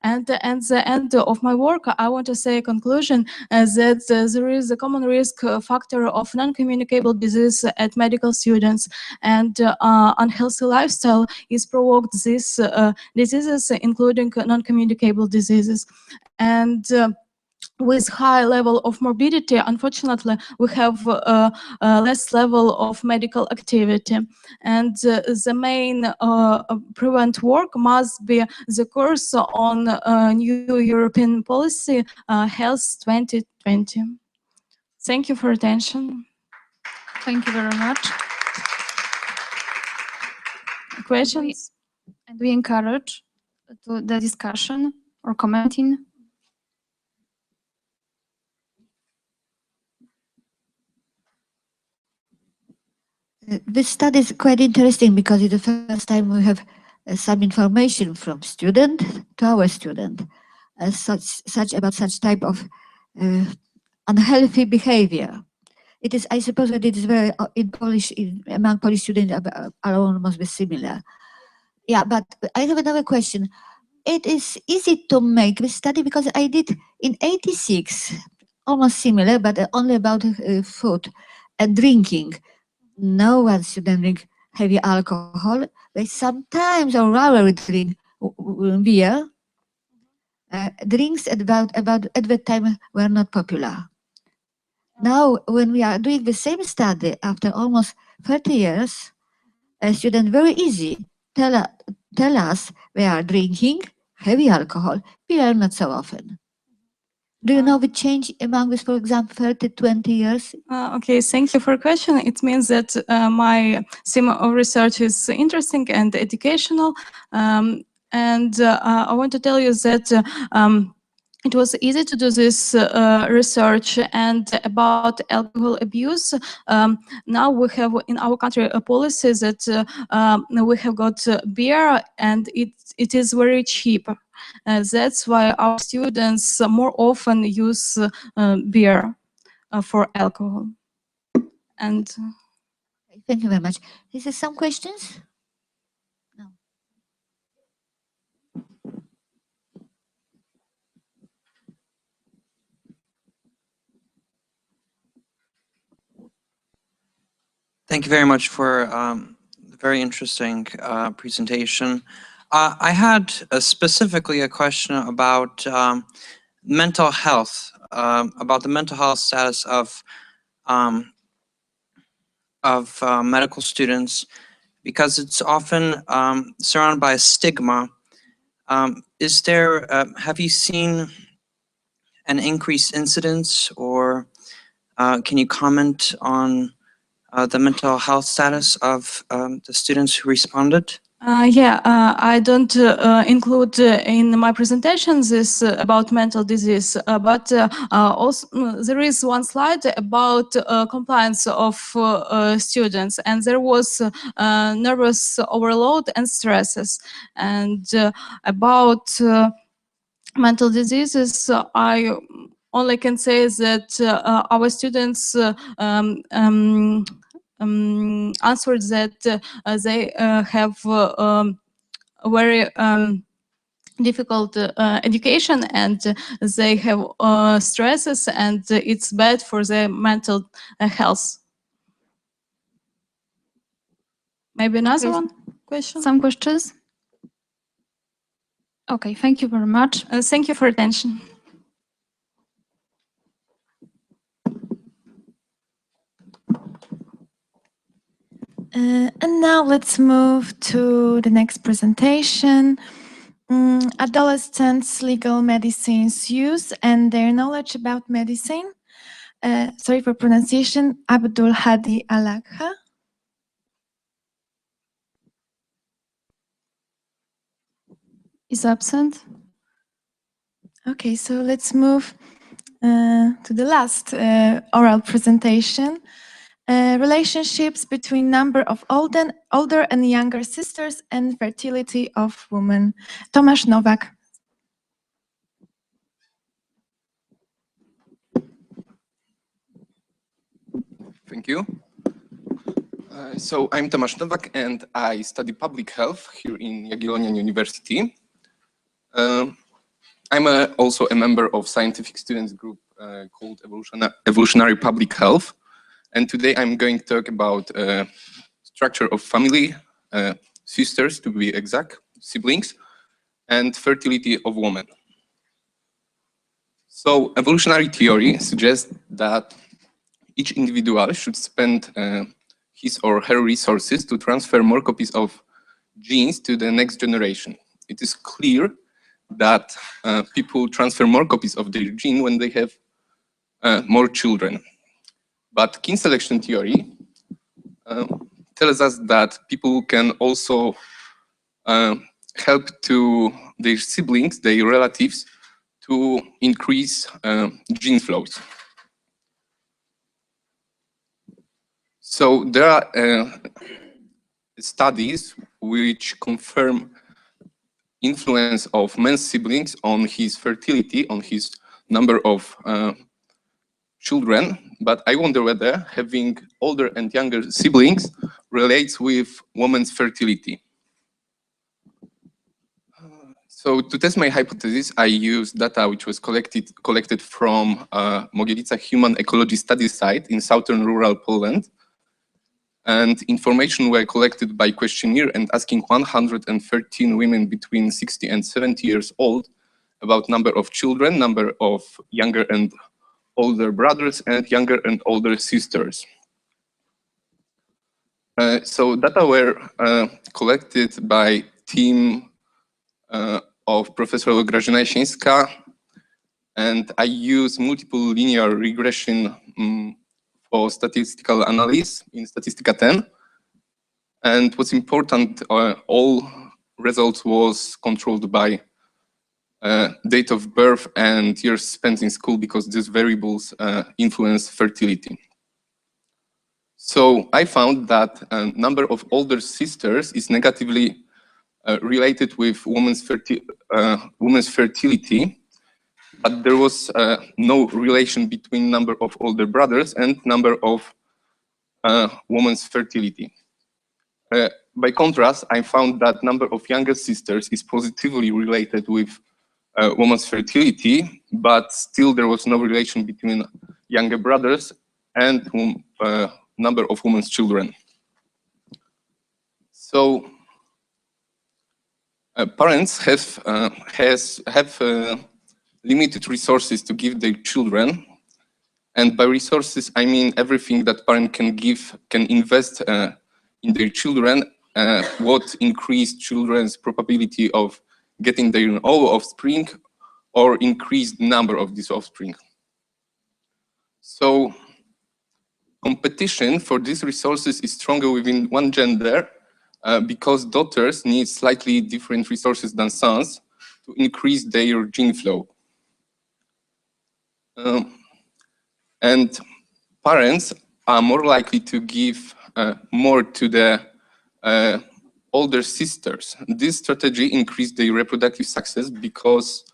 And at the end of my work, I want to say a conclusion that there is a common risk factor of non-communicable disease at medical students, and unhealthy lifestyle is provoked these diseases, including non-communicable diseases. And with high level of morbidity, unfortunately, we have less level of medical activity. And the main prevent work must be the course on new European policy, Health 2020. Thank you for attention. Thank you very much. Questions? And we encourage to the discussion or commenting. This study is quite interesting because it's the first time we have some information from student to our student, such about such type of unhealthy behavior. It is, I suppose, that it is very in Polish, among Polish students, alone must be similar. Yeah, but I have another question. It is easy to make this study because I did in '86, almost similar, but only about food and drinking. No one shouldn't drink heavy alcohol. They sometimes or rarely drink beer. Drinks at that time were not popular. Now, when we are doing the same study after almost 30 years, a student very easy tell us they are drinking heavy alcohol, beer not so often. Do you know the change among this, for example, 30, 20 years? Okay, thank you for the question. It means that my theme of research is interesting and educational. I want to tell you that it was easy to do this research and about alcohol abuse. Now we have in our country a policy that we have got beer and it is very cheap. That's why our students more often use beer for alcohol. And thank you very much. Is there some questions? No. Thank you very much for the very interesting presentation. I had specifically a question about mental health, about the mental health status of medical students, because it's often surrounded by a stigma. Is there, have you seen an increased incidence, or can you comment on the mental health status of the students who responded? I don't include in my presentation this about mental disease, but also there is one slide about compliance of students, and there was nervous overload and stresses. And about mental diseases, I only can say that our students answered that they have very difficult education and they have stresses and it's bad for their mental health. Maybe another one question? Some questions? Okay, thank you very much. Thank you for attention. And now let's move to the next presentation. Adolescents' legal medicine's use and their knowledge about medicine. Sorry for pronunciation, Abdul Hadi Alagha. Is absent. Okay, so let's move to the last oral presentation. Relationships between number of older and younger sisters and fertility of women. Tomasz Nowak. Thank you. So I'm Tomasz Nowak and I study public health here in Jagiellonian University. I'm also a member of scientific students group called Evolutionary Public Health. And today I'm going to talk about structure of family, sisters to be exact, siblings, and fertility of women. So evolutionary theory suggests that each individual should spend his or her resources to transfer more copies of genes to the next generation. It is clear that people transfer more copies of their gene when they have more children. But kin selection theory tells us that people can also help to their siblings, their relatives, to increase gene flows. So there are studies which confirm influence of men's siblings on his fertility, on his number of children, but I wonder whether having older and younger siblings relates with women's fertility. So to test my hypothesis, I used data which was collected from Mogielica Human Ecology Study site in southern rural Poland. And information were collected by questionnaire and asking 113 women between 60 and 70 years old about number of children, number of younger and older brothers, and younger and older sisters. So data were collected by team of Professor Grażyna Jasińska, and I use multiple linear regression for statistical analysis in Statistica 10. And what's important, all results was controlled by date of birth and years spent in school, because these variables influence fertility. So I found that a number of older sisters is negatively related with women's fertility, but there was no relation between number of older brothers and number of women's fertility. By contrast, I found that number of younger sisters is positively related with women's fertility, but still there was no relation between younger brothers and number of women's children. So parents have limited resources to give their children, and by resources I mean everything that parent can invest in their children, what increased children's probability of getting their own offspring or increased number of these offspring. So competition for these resources is stronger within one gender because daughters need slightly different resources than sons to increase their gene flow. And parents are more likely to give more to the older sisters. This strategy increased their reproductive success because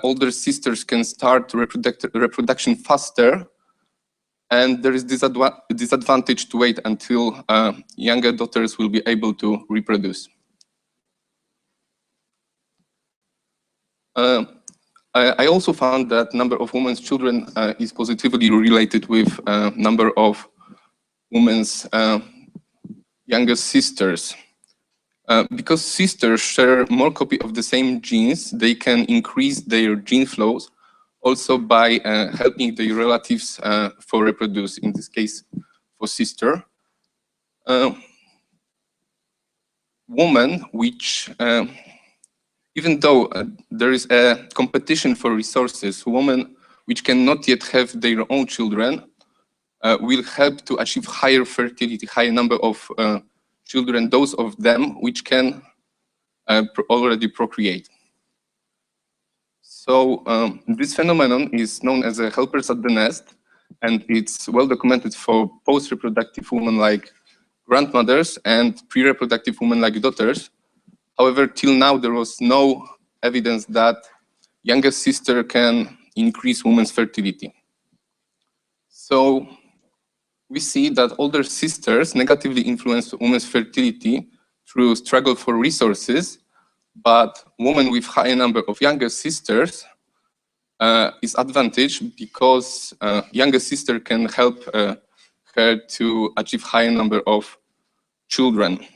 older sisters can start reproduction faster, and there is disadvantage to wait until younger daughters will be able to reproduce. I also found that number of women's children is positively related with number of women's younger sisters. Because sisters share more copy of the same genes, they can increase their gene flows also by helping their relatives for reproduce, in this case for sister. Women, which even though there is a competition for resources, women which cannot yet have their own children will help to achieve higher fertility, higher number of children, those of them which can already procreate. So this phenomenon is known as a helpers at the nest, and it's well documented for post-reproductive women like grandmothers and pre-reproductive women like daughters. However, till now there was no evidence that younger sister can increase women's fertility. So we see that older sisters negatively influence women's fertility through struggle for resources, but women with high number of younger sisters is advantage because younger sister can help her to achieve higher number of children.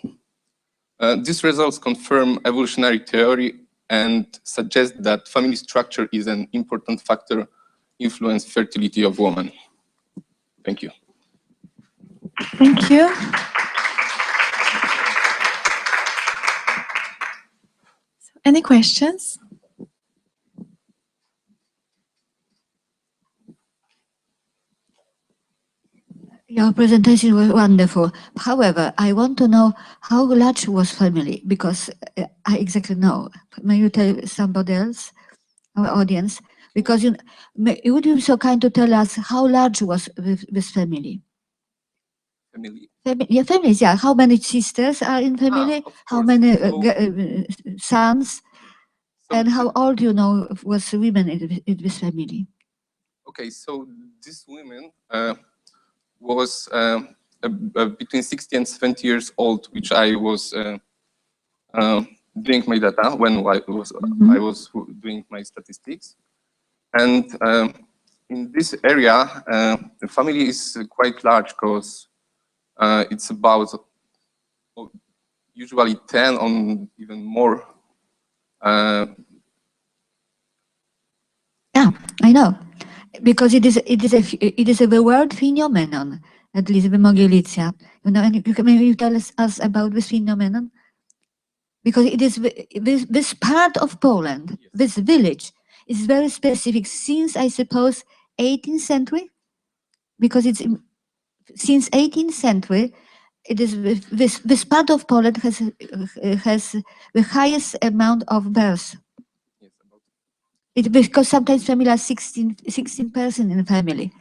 These results confirm evolutionary theory and suggests that family structure is an important factor influence fertility of women. Thank you. Thank you. Any questions? Your presentation was wonderful. However, I want to know how large was family, because I exactly know. May you tell somebody else, our audience? Because would you be so kind to tell us how large was this family? Family. Yeah, families, yeah. How many sisters are in family? How many sons? And how old, was women in this family? Okay, so this women was between 60 and 70 years old, which I was doing my data when I was doing my statistics. And in this area, the family is quite large because it's about usually 10 or even more. Yeah, I know, because it is a world phenomenon, at least the Mogilica. And maybe you tell us about this phenomenon, because it is this part of Poland, this village, is very specific since, I suppose, 18th century, because it's since 18th century. It is this part of Poland has the highest amount of births. Because sometimes family are 16 person in a family,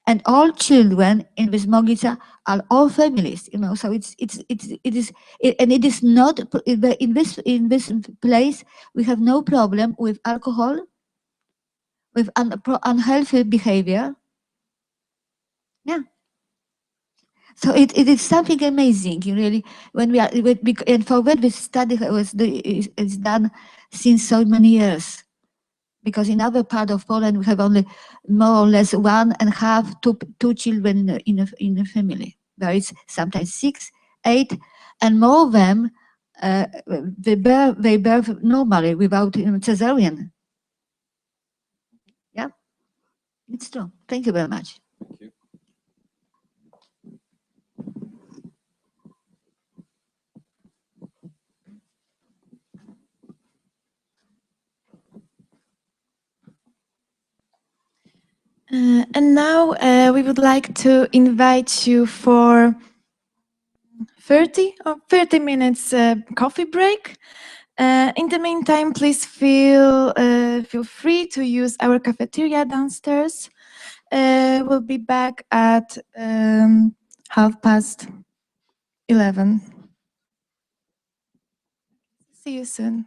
and all children in this Mogica are all families. So it is not in this place. We have no problem with alcohol, with unhealthy behavior. Yeah. So it is something amazing, really. When we are, and for that this study is done since so many years. Because in other part of Poland we have only more or less 1.5, two children in a family. There is sometimes 6, 8, and more of them they birth normally without cesarean. Yeah, it's true. Thank you very much. Thank you. And now we would like to invite you for 30 minutes coffee break. In the meantime, please feel free to use our cafeteria downstairs. We'll be back at 11:30. See you soon.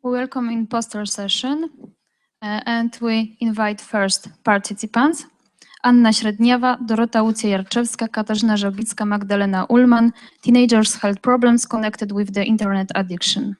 We welcome imposter session and we invite first participants. Anna Średniawa, Dorota Łucja-Jarczewska, Katarzyna Żabicka, Magdalena Ullman, Teenagers' Health Problems Connected with the Internet Addiction.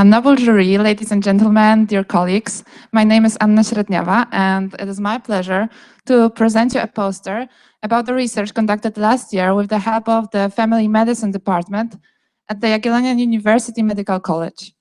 Noble jury, ladies and gentlemen, dear colleagues, my name is Anna Średniawa, and it is my pleasure to present you a poster about the research conducted last year with the help of the Family Medicine Department at the Jagiellonian University Medical College.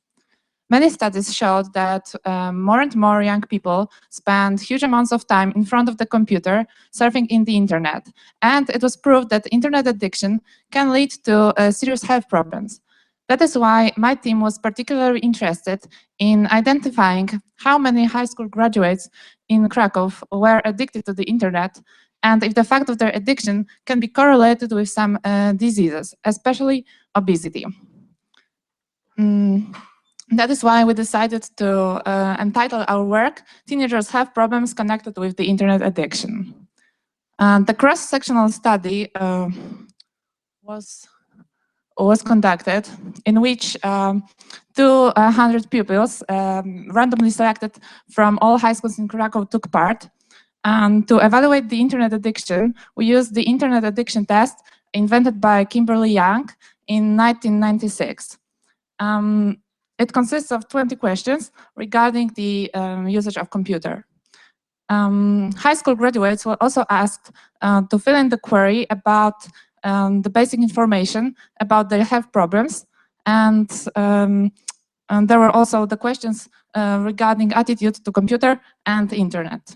Many studies showed that more and more young people spend huge amounts of time in front of the computer surfing in the internet, and it was proved that internet addiction can lead to serious health problems. That is why my team was particularly interested in identifying how many high school graduates in Krakow were addicted to the internet, and if the fact of their addiction can be correlated with some diseases, especially obesity. That is why we decided to entitle our work, Teenagers Have Problems Connected with the Internet Addiction. The cross-sectional study was conducted, in which 200 pupils randomly selected from all high schools in Krakow took part. And to evaluate the internet addiction, we used the internet addiction test invented by Kimberly Young in 1996. It consists of 20 questions regarding the usage of computer. High school graduates were also asked to fill in the query about the basic information about their health problems, and there were also the questions regarding attitude to computer and the internet.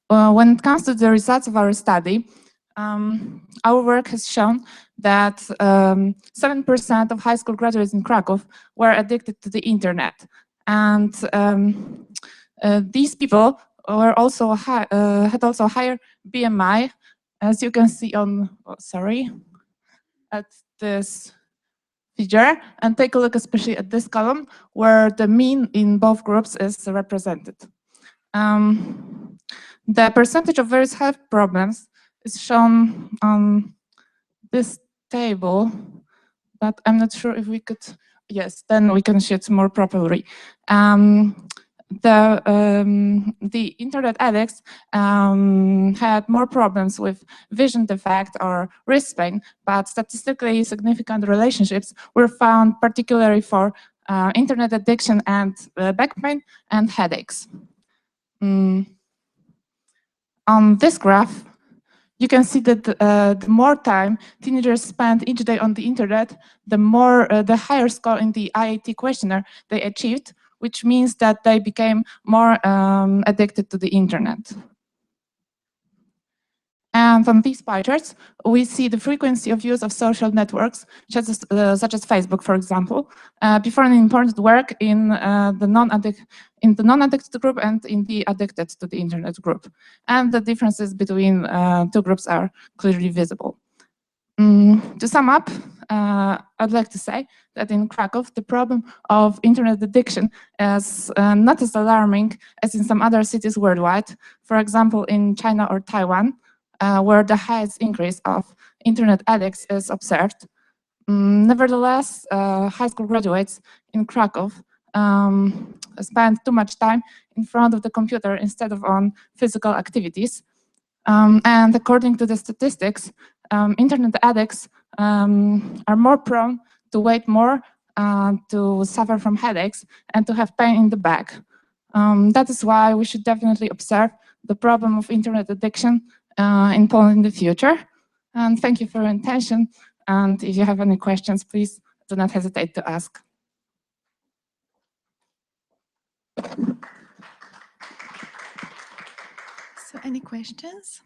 When it comes to the results of our study, our work has shown that 7% of high school graduates in Krakow were addicted to the internet, and these people were also had also higher BMI, as you can see on, at this figure, and take a look especially at this column where the mean in both groups is represented. The percentage of various health problems is shown on this table, but I'm not sure if we could, yes, then we can see it more properly. The internet addicts had more problems with vision defect or wrist pain, but statistically significant relationships were found particularly for internet addiction and back pain and headaches. On this graph, you can see that the more time teenagers spend each day on the internet, the higher score in the IAT questionnaire they achieved, which means that they became more addicted to the internet. And on these pie charts, we see the frequency of use of social networks, such as Facebook, for example, before an important work in the non-addicted group and in the addicted to the internet group. And the differences between two groups are clearly visible. To sum up, I'd like to say that in Krakow, the problem of internet addiction is not as alarming as in some other cities worldwide, for example, in China or Taiwan, where the highest increase of internet addicts is observed. Nevertheless, high school graduates in Krakow spend too much time in front of the computer instead of on physical activities. And according to the statistics, internet addicts are more prone to wait more, to suffer from headaches, and to have pain in the back. That is why we should definitely observe the problem of internet addiction in Poland in the future. And thank you for your attention. And if you have any questions, please do not hesitate to ask. So any questions?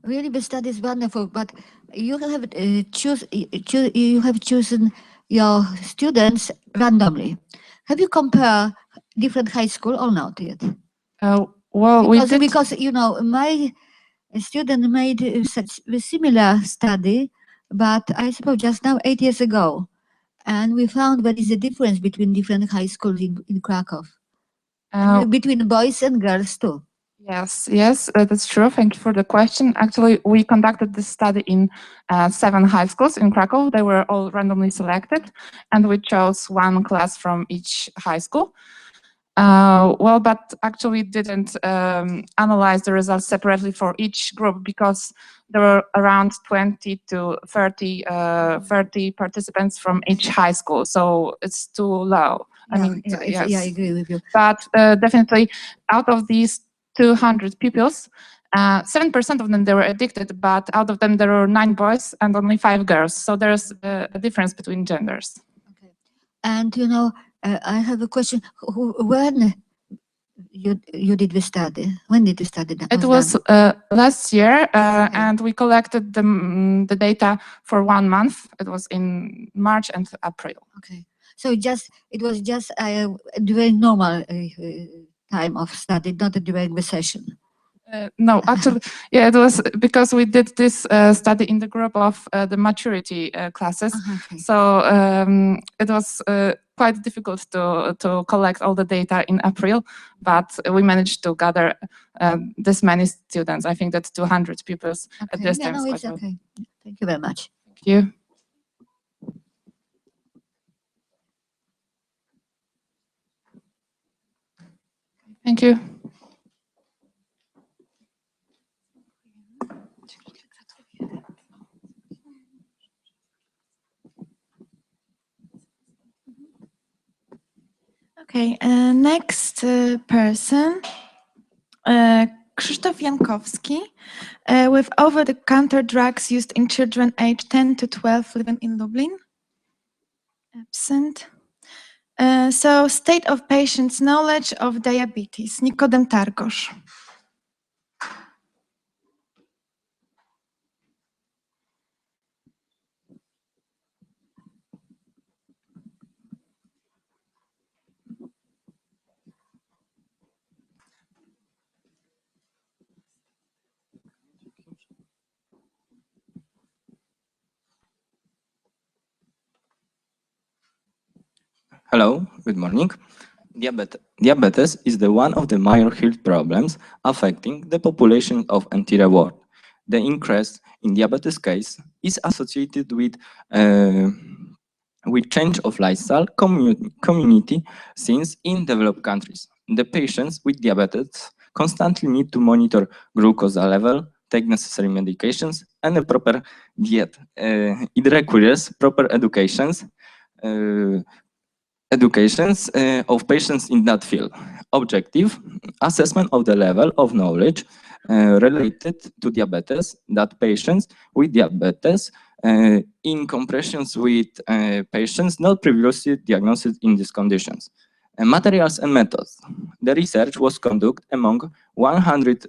Really, the study is wonderful, but you have you have chosen your students randomly. Have you compared different high school or not yet? Well, Because you know, my student made such a similar study, but I suppose just now 8 years ago, and we found there is a difference between different high schools in Krakow, and between boys and girls too. Yes, that's true. Thank you for the question. Actually, we conducted this study in 7 high schools in Krakow. They were all randomly selected, and we chose 1 class from each high school. Well, but actually didn't analyze the results separately for each group because there were around 20 to 30 participants from each high school, so it's too low. I mean, yes. Yeah, I agree with you. But definitely, out of these 200 pupils, 7% of them they were addicted, but out of them there were 9 boys and only 5 girls. So there's a difference between genders. Okay. And you know, I have a question. When you did the study? When did you study that? It was last year, and we collected the data for 1 month. It was in March and April. Okay. So it was just during normal time of study, not during the session. No, actually, yeah, it was because we did this study in the group of the maturity classes. Okay. So it was quite difficult to collect all the data in April, but we managed to gather this many students. I think that 200 pupils at this time. No, it's okay. Thank you very much. Thank you. Thank you. Okay, next person, Krzysztof Jankowski, with over-the-counter drugs used in children aged 10 to 12 living in Lublin. Absent. So, state of patient's knowledge of diabetes, Nikodem Targosz. Hello, good morning. Diabetes is one of the major health problems affecting the population of entire world. The increase in diabetes case is associated with change of lifestyle community scenes in developed countries. The patients with diabetes constantly need to monitor glucose level, take necessary medications, and a proper diet. It requires proper educations of patients in that field. Objective assessment of the level of knowledge related to diabetes that patients with diabetes in comparisons with patients not previously diagnosed in these conditions. Materials and methods. The research was conducted among 100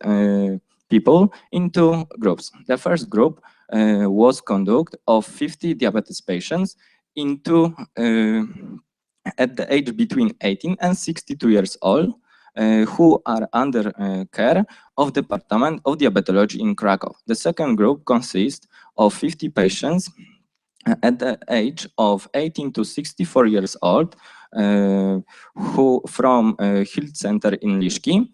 people in 2 groups. The first group was conducted of 50 diabetes patients at the age between 18 and 62 years old, who are under care of Department of Diabetology in Krakow. The second group consists of 50 patients at the age of 18 to 64 years old, who from a health center in Liszki,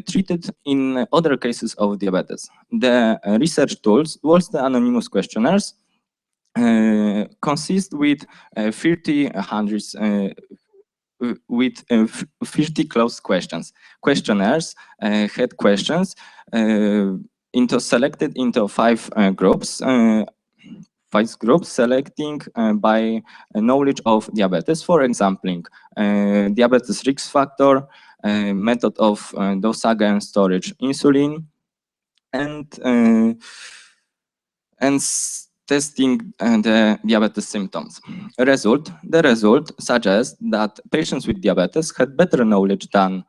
treated in other cases of diabetes. The research tools was the anonymous questionnaires, consist with 30 closed questions. Questionnaires had questions selected into 5 groups. 5 groups selecting by knowledge of diabetes, for example, diabetes risk factor, method of dosage and storage insulin, and testing the diabetes symptoms. The result suggests that patients with diabetes had better knowledge than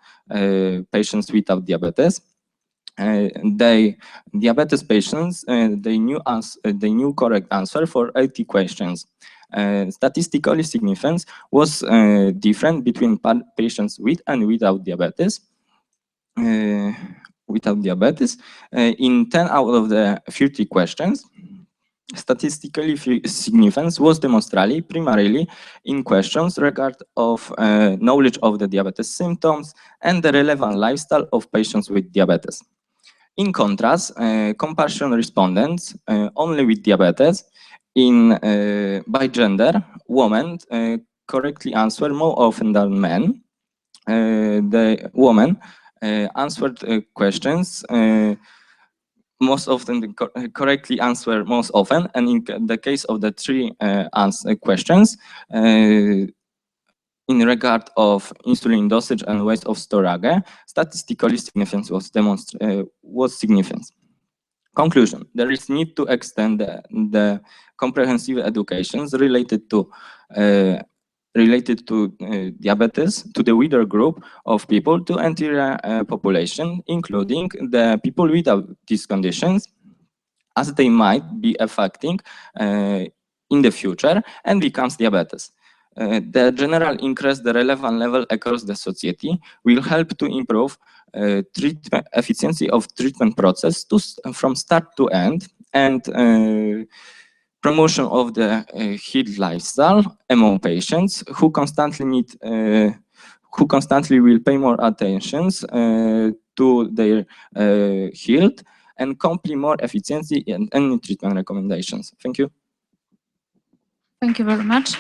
patients without diabetes. Diabetes patients, they knew correct answer for 80 questions. Statistically significance was different between patients with and without diabetes. In 10 out of the 30 questions, statistically significance was demonstrated primarily in questions regard of knowledge of the diabetes symptoms and the relevant lifestyle of patients with diabetes. In contrast, comparison respondents only with diabetes by gender, women correctly answer more often than men. The woman answered questions most often correctly answer most often, and in the case of the three questions in regard of insulin dosage and waste of storage, statistically significance was significant. Conclusion: there is need to extend the comprehensive educations related to diabetes to the wider group of people, to entire population, including the people without these conditions, as they might be affecting in the future and becomes diabetes. The general increase the relevant level across the society will help to improve treatment efficiency of treatment process from start to end, and promotion of the healthy lifestyle among patients who constantly will pay more attention to their health and complete more efficiency in any treatment recommendations. Thank you. Thank you very much.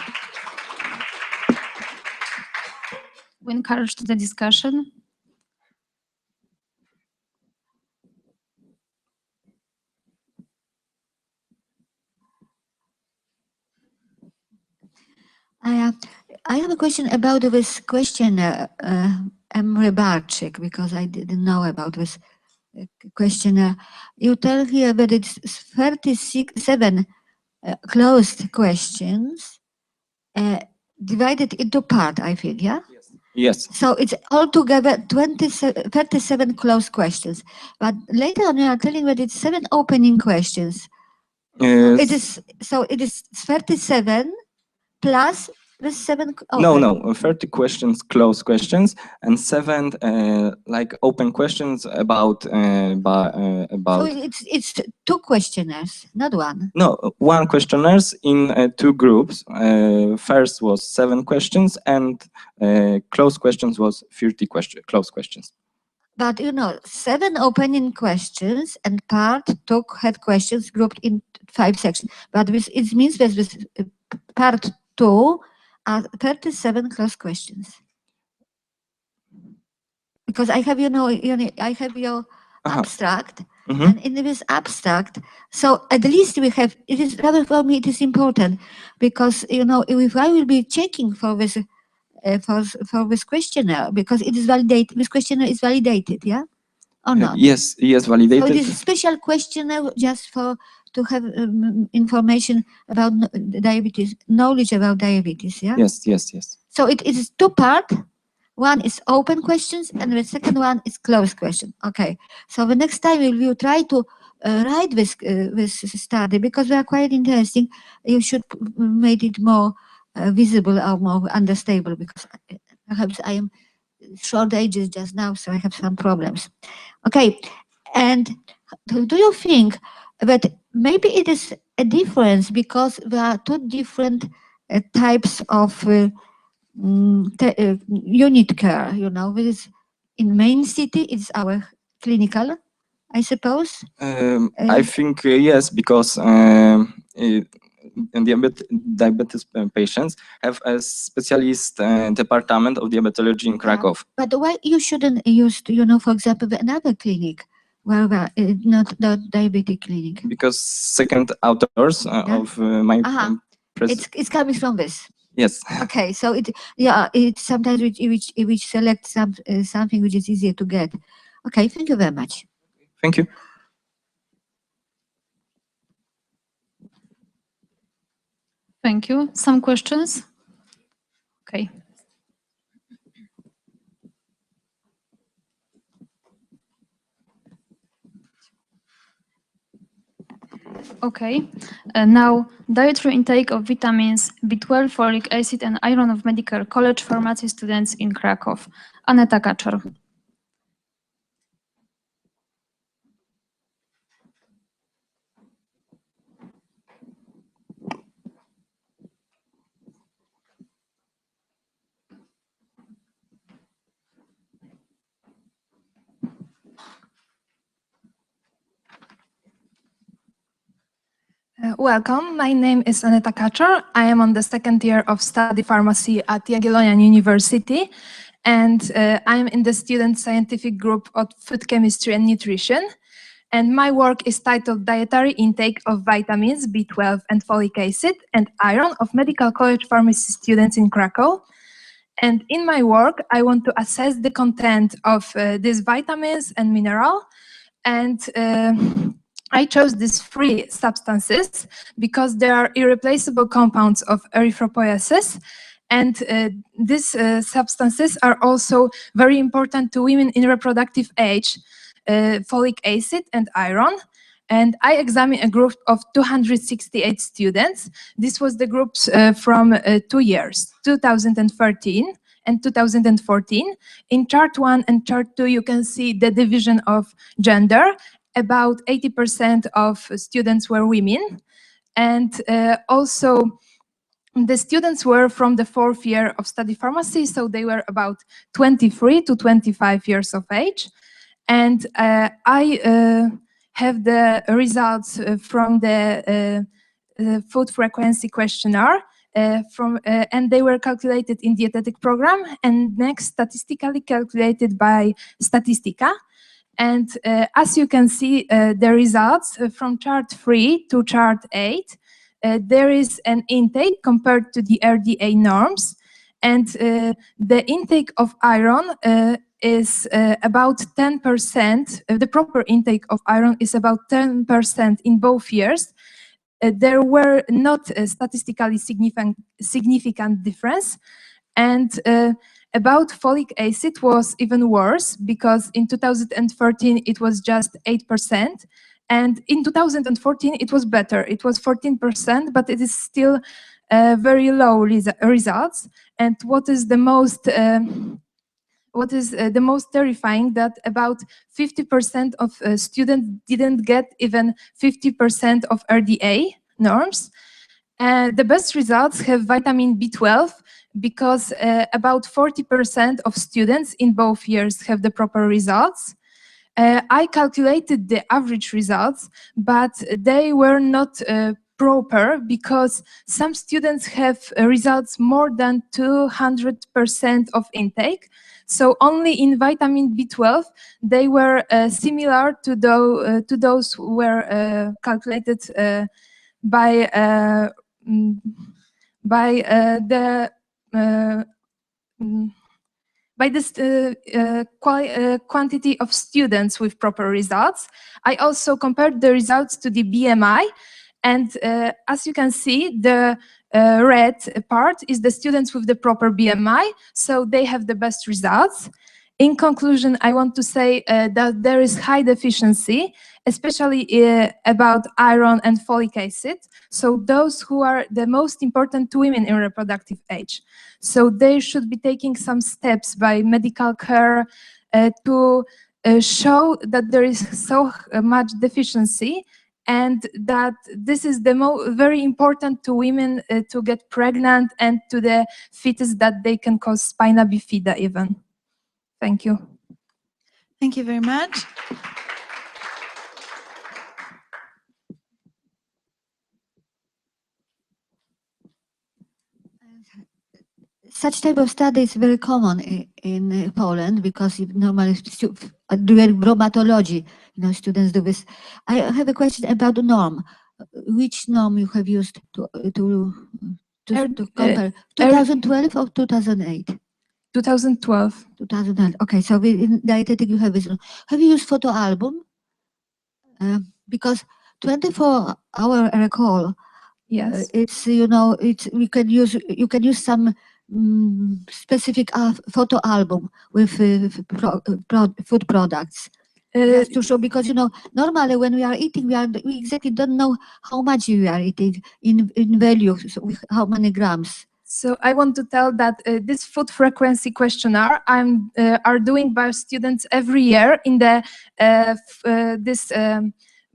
We encourage the discussion. I have a question about this questionnaire, Emre Barczyk, because I didn't know about this questionnaire. You tell here that it's 37 closed questions divided into part, I think, yeah? Yes. So it's altogether 37 closed questions. But later on, you are telling that it's 7 opening questions. It is 37 plus the 7 open. No, 30 questions, closed questions, and 7 like open questions about. So it's 2 questionnaires, not 1. No, 1 questionnaires in 2 groups. First was 7 questions, and closed questions was 30 closed questions. But 7 opening questions and part 2 had questions grouped in 5 sections. But it means that this part 2 are 37 closed questions. Because I have, I have your abstract, and in this abstract, so at least we have. It is rather for me. It is important because if I will be checking for this questionnaire, because it is validated. This questionnaire is validated, yeah, or not? Yes, validated. So it is a special questionnaire just to have information about diabetes, knowledge about diabetes, yeah. Yes. So it is 2 parts. One is open questions, and the second one is closed question. Okay. So the next time we will try to write this study, because they are quite interesting. You should make it more visible or more understandable, because perhaps I am short ages just now, so I have some problems. Okay. And do you think that maybe it is a difference because there are 2 different types of unit care, this in main city, it's our clinical, I suppose. I think yes, because diabetes patients have a specialist department of diabetology in Krakow. But why you shouldn't use, for example, another clinic where not the diabetic clinic? Because second authors of my it's coming from this. Yes. Okay, so it's sometimes we select something which is easier to get. Okay, thank you very much. Thank you. Thank you. Some questions? Okay. Okay. Now, dietary intake of vitamins B12, folic acid, and iron of Medical College Pharmacy students in Krakow. Aneta Kaczor. Welcome, my name is Aneta Kaczor. I am on the second year of study pharmacy at Jagiellonian University, and I'm in the student scientific group of food chemistry and nutrition. And my work is titled Dietary Intake of Vitamins B12 and Folic Acid and Iron of Medical College Pharmacy students in Krakow. And in my work, I want to assess the content of these vitamins and mineral. And I chose these three substances because they are irreplaceable compounds of erythropoiesis. And these substances are also very important to women in reproductive age, folic acid and iron. And I examined a group of 268 students. This was the groups from 2 years, 2013 and 2014. In chart 1 and chart 2, you can see the division of gender. About 80% of students were women. And also, the students were from the 4th year of study pharmacy, so they were about 23 to 25 years of age. And I have the results from the food frequency questionnaire, and they were calculated in dietetic program and next statistically calculated by Statistica. And as you can see, the results from chart 3 to chart 8, there is an intake compared to the RDA norms. And the intake of iron is about 10%. The proper intake of iron is about 10% in both years. There were not a statistically significant difference. And about folic acid was even worse because in 2013 it was just 8%. And in 2014 it was better. It was 14%, but it is still very low results. And what is the most terrifying that about 50% of students didn't get even 50% of RDA norms. The best results have vitamin B12 because about 40% of students in both years have the proper results. I calculated the average results, but they were not proper because some students have results more than 200% of intake. So only in vitamin B12, they were similar to those who were calculated by this quantity of students with proper results. I also compared the results to the BMI, and as you can see, the red part is the students with the proper BMI, so they have the best results. In conclusion, I want to say that there is high deficiency, especially about iron and folic acid, so those who are the most important to women in reproductive age. So they should be taking some steps by medical care to show that there is so much deficiency and that this is the very important to women to get pregnant and to the fetus that they can cause spina bifida even. Thank you. Thank you very much. Such type of study is very common in Poland because normally during bromatology, students do this. I have a question about the norm. Which norm you have used to compare? 2012 or 2008? 2012. 2012. Okay, so in dietetic you have this. Have you used photo album? Because 24-hour recall. Yes. It's you can use some specific photo album with food products. Just to show, because normally when we are eating, we exactly don't know how much we are eating in value, so how many grams. So I want to tell that this food frequency questionnaire are doing by students every year in the this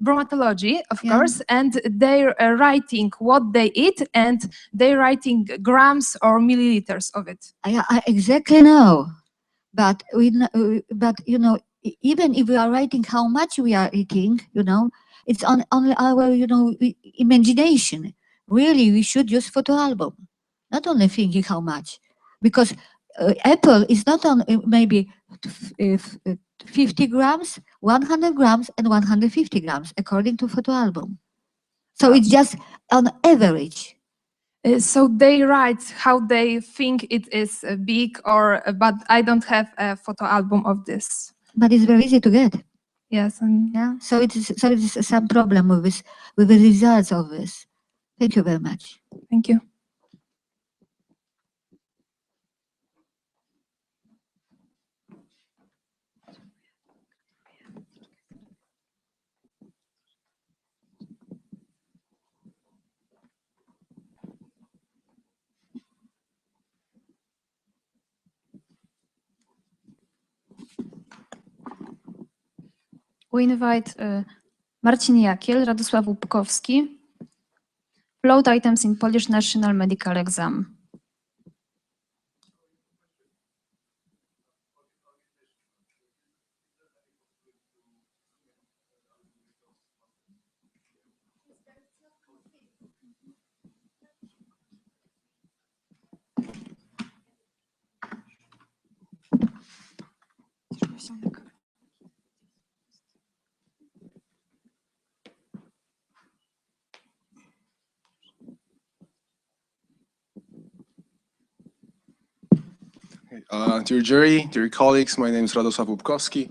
bromatology, of course, and they're writing what they eat and they're writing grams or milliliters of it. I exactly know, but even if we are writing how much we are eating, it's only our imagination. Really, we should use photo album, not only thinking how much, because apple is not on maybe 50 grams, 100 grams, and 150 grams according to photo album. So it's just on average. So they write how they think it is big, but I don't have a photo album of this. But it's very easy to get. Yes, yeah. So it is some problem with this, with the results of this. Thank you very much. Thank you. We invite Marcin Jakiel, Radosław Łupkowski, float items in Polish National Medical Exam. Dear jury, dear colleagues, my name is Radosław Łupkowski,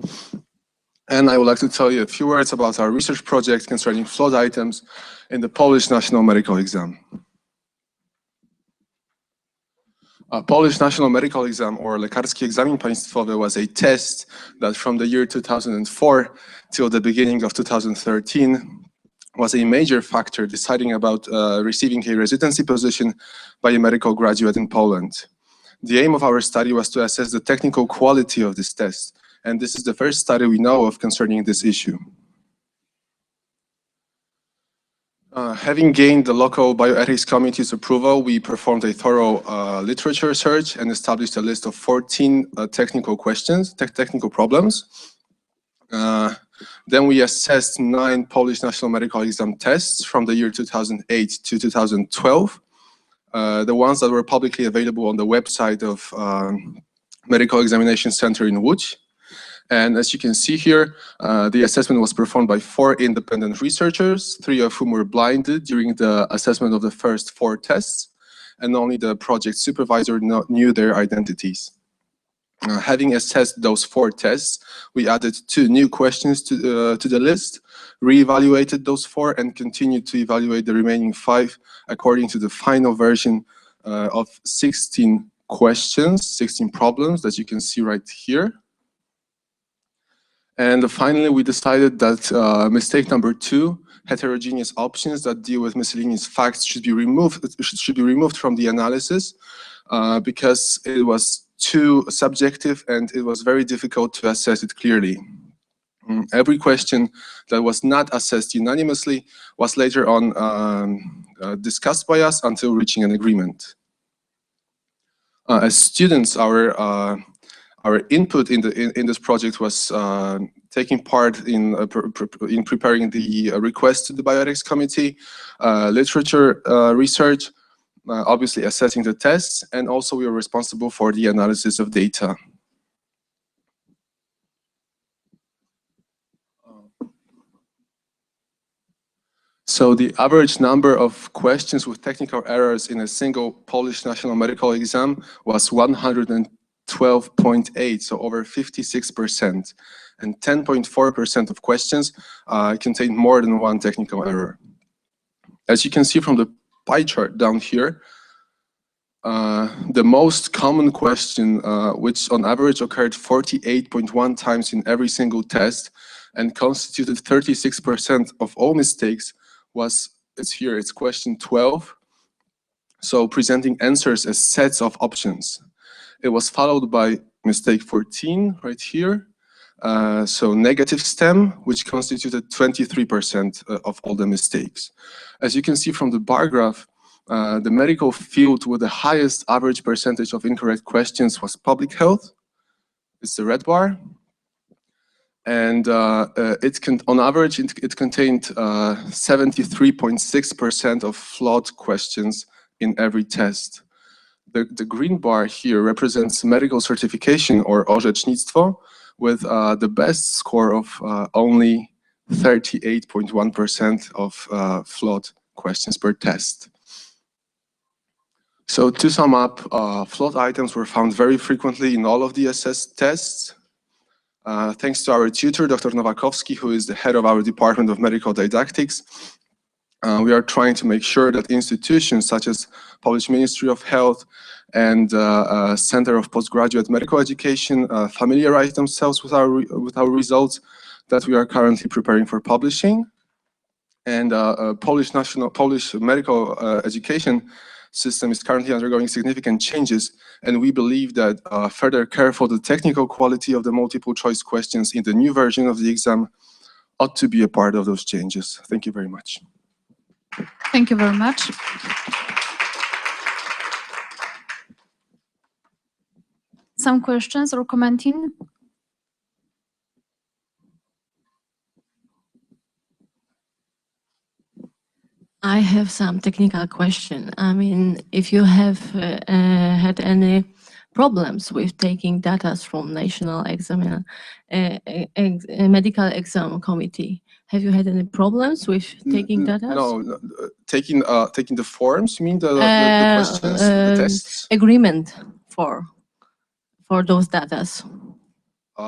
and I would like to tell you a few words about our research project concerning float items in the Polish National Medical Exam. Polish National Medical Exam, or Lekarski Egzamin Państwowy, was a test that from the year 2004 till the beginning of 2013 was a major factor deciding about receiving a residency position by a medical graduate in Poland. The aim of our study was to assess the technical quality of this test, and this is the first study we know of concerning this issue. Having gained the local bioethics committee's approval, we performed a thorough literature search and established a list of 14 technical questions, technical problems. Then we assessed 9 Polish National Medical Exam tests from the year 2008 to 2012. The ones that were publicly available on the website of Medical Examination Center in Łódź. And as you can see here, the assessment was performed by 4 independent researchers, 3 of whom were blinded during the assessment of the first 4 tests, and only the project supervisor knew their identities. Having assessed those 4 tests, we added 2 new questions to the list, re-evaluated those 4, and continued to evaluate the remaining 5 according to the final version of 16 questions, 16 problems that you can see right here. And finally, we decided that mistake number 2, heterogeneous options that deal with miscellaneous facts should be removed from the analysis because it was too subjective and it was very difficult to assess it clearly. Every question that was not assessed unanimously was later on discussed by us until reaching an agreement. As students, our input in this project was taking part in preparing the request to the bioethics committee, literature research, obviously assessing the tests, and also we were responsible for the analysis of data. So the average number of questions with technical errors in a single Polish National Medical Exam was 112.8, so over 56%, and 10.4% of questions contained more than 1 technical error. As you can see from the pie chart down here, the most common question, which on average occurred 48.1 times in every single test and constituted 36% of all mistakes, it's here, it's question 12. So presenting answers as sets of options. It was followed by mistake 14 right here. So negative stem, which constituted 23% of all the mistakes. As you can see from the bar graph, the medical field with the highest average percentage of incorrect questions was public health. It's the red bar. And on average, it contained 73.6% of flawed questions in every test. The green bar here represents medical certification or orzecznictwo with the best score of only 38.1% of flawed questions per test. So to sum up, flawed items were found very frequently in all of the assessed tests. Thanks to our tutor, Dr. Nowakowski, who is the head of our Department of Medical Didactics, we are trying to make sure that institutions such as Polish Ministry of Health and Center of Postgraduate Medical Education familiarize themselves with our results that we are currently preparing for publishing. And Polish medical education system is currently undergoing significant changes, and we believe that further care for the technical quality of the multiple choice questions in the new version of the exam ought to be a part of those changes. Thank you very much. Thank you very much. Some questions or commenting? I have some technical question. I mean, if you have had any problems with taking data from National Medical Exam Committee, have you had any problems with taking data? No, taking the forms, you mean the questions, the tests? Agreement for those data.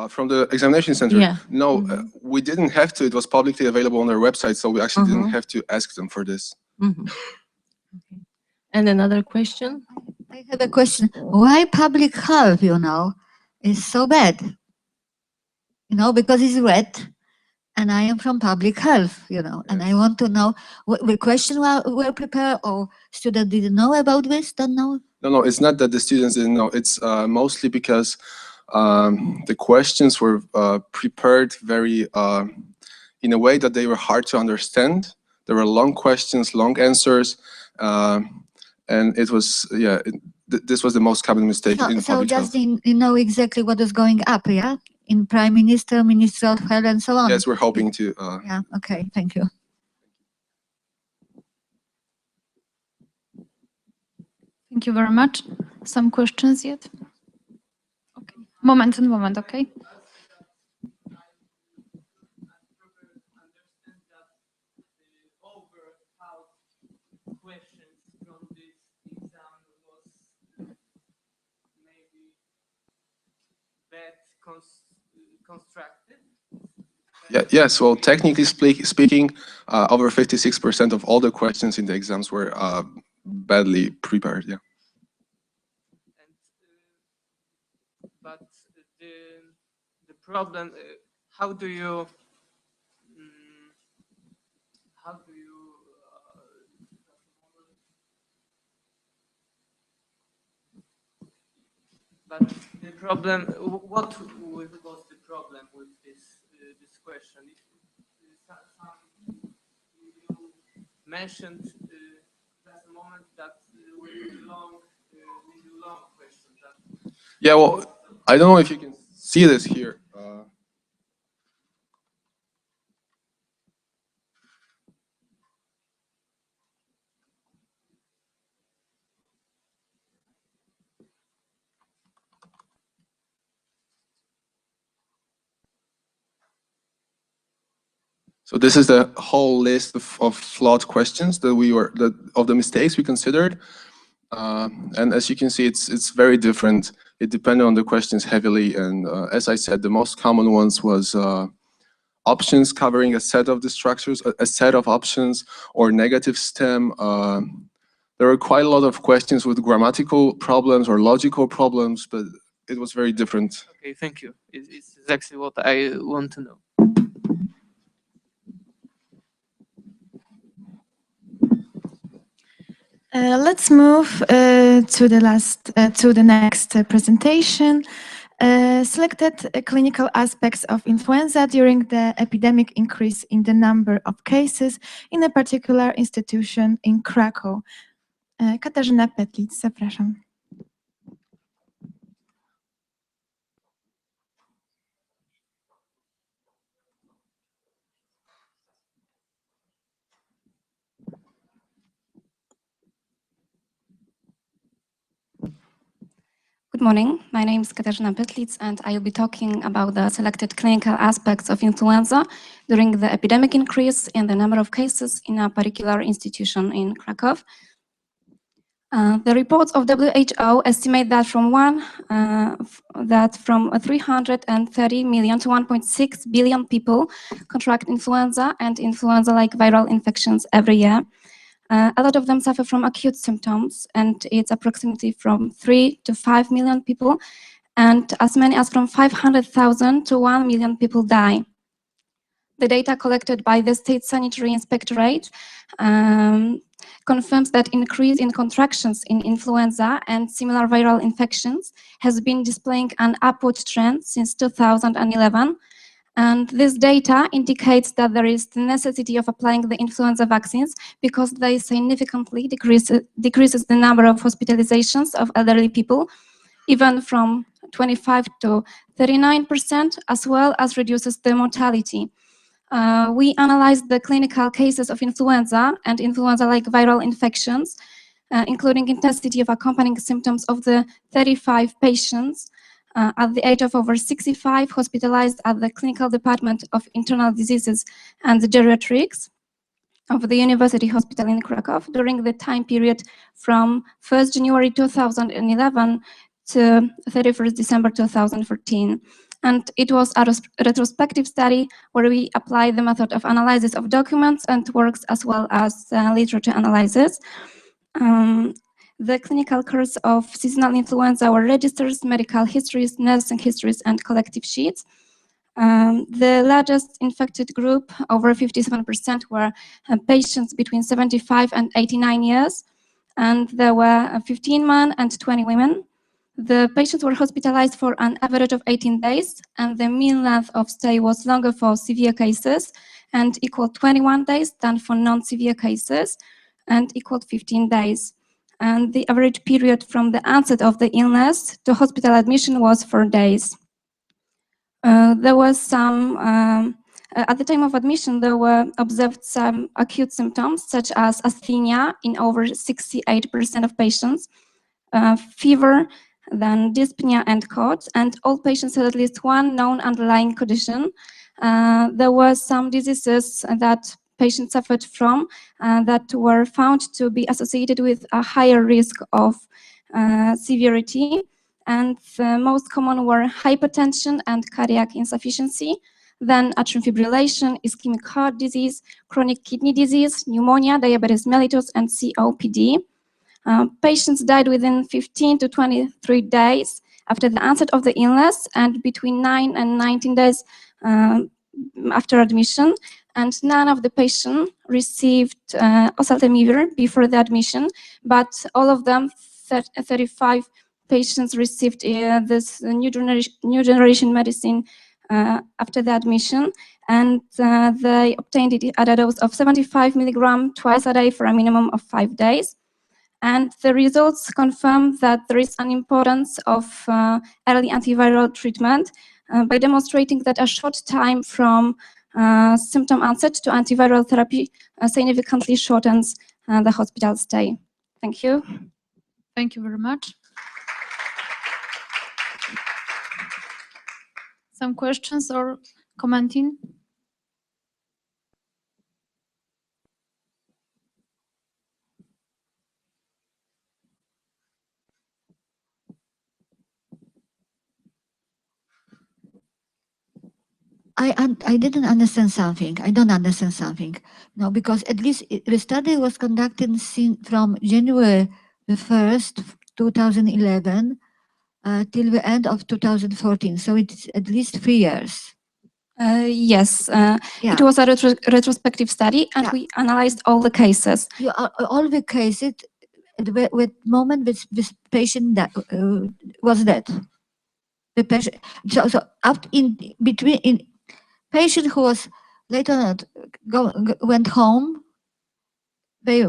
From the examination center? Yeah. No, we didn't have to. It was publicly available on their website, so we actually didn't have to ask them for this. Okay. And another question? I have a question. Why public health, is so bad? Because it's red, and I am from public health, and I want to know, the question were prepared, or students didn't know about this, don't know? No, it's not that the students didn't know. It's mostly because the questions were prepared very in a way that they were hard to understand. There were long questions, long answers, and it was, this was the most common mistake in public health. So just you know exactly what is going up, yeah? In Prime Minister, Minister of Health, and so on? Yes, we're hoping to. Yeah, okay, thank you. Thank you very much. Some questions yet? Okay. Moment, okay? Constructed? Yes, well, technically speaking, over 56% of all the questions in the exams were badly prepared, yeah. But the problem, how do you but the problem, what was the problem with this question? You mentioned last moment that with long question. Yeah, well, I don't know if you can see this here. So this is the whole list of flawed questions that of the mistakes we considered. And as you can see, it's very different. It depended on the questions heavily. And as I said, the most common ones was options covering a set of the structures, a set of options, or negative stem. there were quite a lot of questions with grammatical problems or logical problems, but it was very different. Okay, thank you. It's exactly what I want to know. Let's move to the next presentation. Selected clinical aspects of influenza during the epidemic increase in the number of cases in a particular institution in Krakow. Katarzyna Petlic, zapraszam. Good morning. My name is Katarzyna Petlic, and I will be talking about the selected clinical aspects of influenza during the epidemic increase in the number of cases in a particular institution in Krakow. The reports of WHO estimate that from 330 million to 1.6 billion people contract influenza and influenza-like viral infections every year. A lot of them suffer from acute symptoms, and it's approximately from 3 to 5 million people, and as many as from 500,000 to 1 million people die. The data collected by the State Sanitary Inspectorate confirms that increase in contractions in influenza and similar viral infections has been displaying an upward trend since 2011. And this data indicates that there is the necessity of applying the influenza vaccines because they significantly decreases the number of hospitalizations of elderly people, even from 25 to 39%, as well as reduces the mortality. We analyzed the clinical cases of influenza and influenza-like viral infections, including intensity of accompanying symptoms of the 35 patients at the age of over 65 hospitalized at the Clinical Department of Internal Diseases and Geriatrics of the University Hospital in Krakow during the time period from 1st January 2011 to 31st December 2014. And it was a retrospective study where we applied the method of analysis of documents and works as well as literature analysis. The clinical course of seasonal influenza were registers, medical histories, nursing histories, and collective sheets. The largest infected group, over 57%, were patients between 75 and 89 years, and there were 15 men and 20 women. The patients were hospitalized for an average of 18 days, and the mean length of stay was longer for severe cases and equaled 21 days than for non-severe cases, and equaled 15 days. And the average period from the onset of the illness to hospital admission was 4 days. There was some, at the time of admission, there were observed some acute symptoms such as asthenia in over 68% of patients, fever, then dyspnea and cough, and all patients had at least one known underlying condition. There were some diseases that patients suffered from that were found to be associated with a higher risk of severity. And the most common were hypertension and cardiac insufficiency, then atrial fibrillation, ischemic heart disease, chronic kidney disease, pneumonia, diabetes mellitus, and COPD. Patients died within 15 to 23 days after the onset of the illness and between 9 and 19 days after admission, and none of the patients received oseltamivir before the admission, but all of them, 35 patients, received this new generation medicine after the admission, and they obtained it at a dose of 75 milligram twice a day for a minimum of 5 days. And the results confirm that there is an importance of early antiviral treatment by demonstrating that a short time from symptom onset to antiviral therapy significantly shortens the hospital stay. Thank you. Thank you very much. Some questions or commenting? I didn't understand something. I don't understand something. No, because at least the study was conducted from January the 1st, 2011, till the end of 2014. So it's at least 3 years. Yes, Yeah. it was a retrospective study, and we analyzed all the cases. All the cases at the moment this patient that was dead. The patient. So up in between in patient who was later on went home. They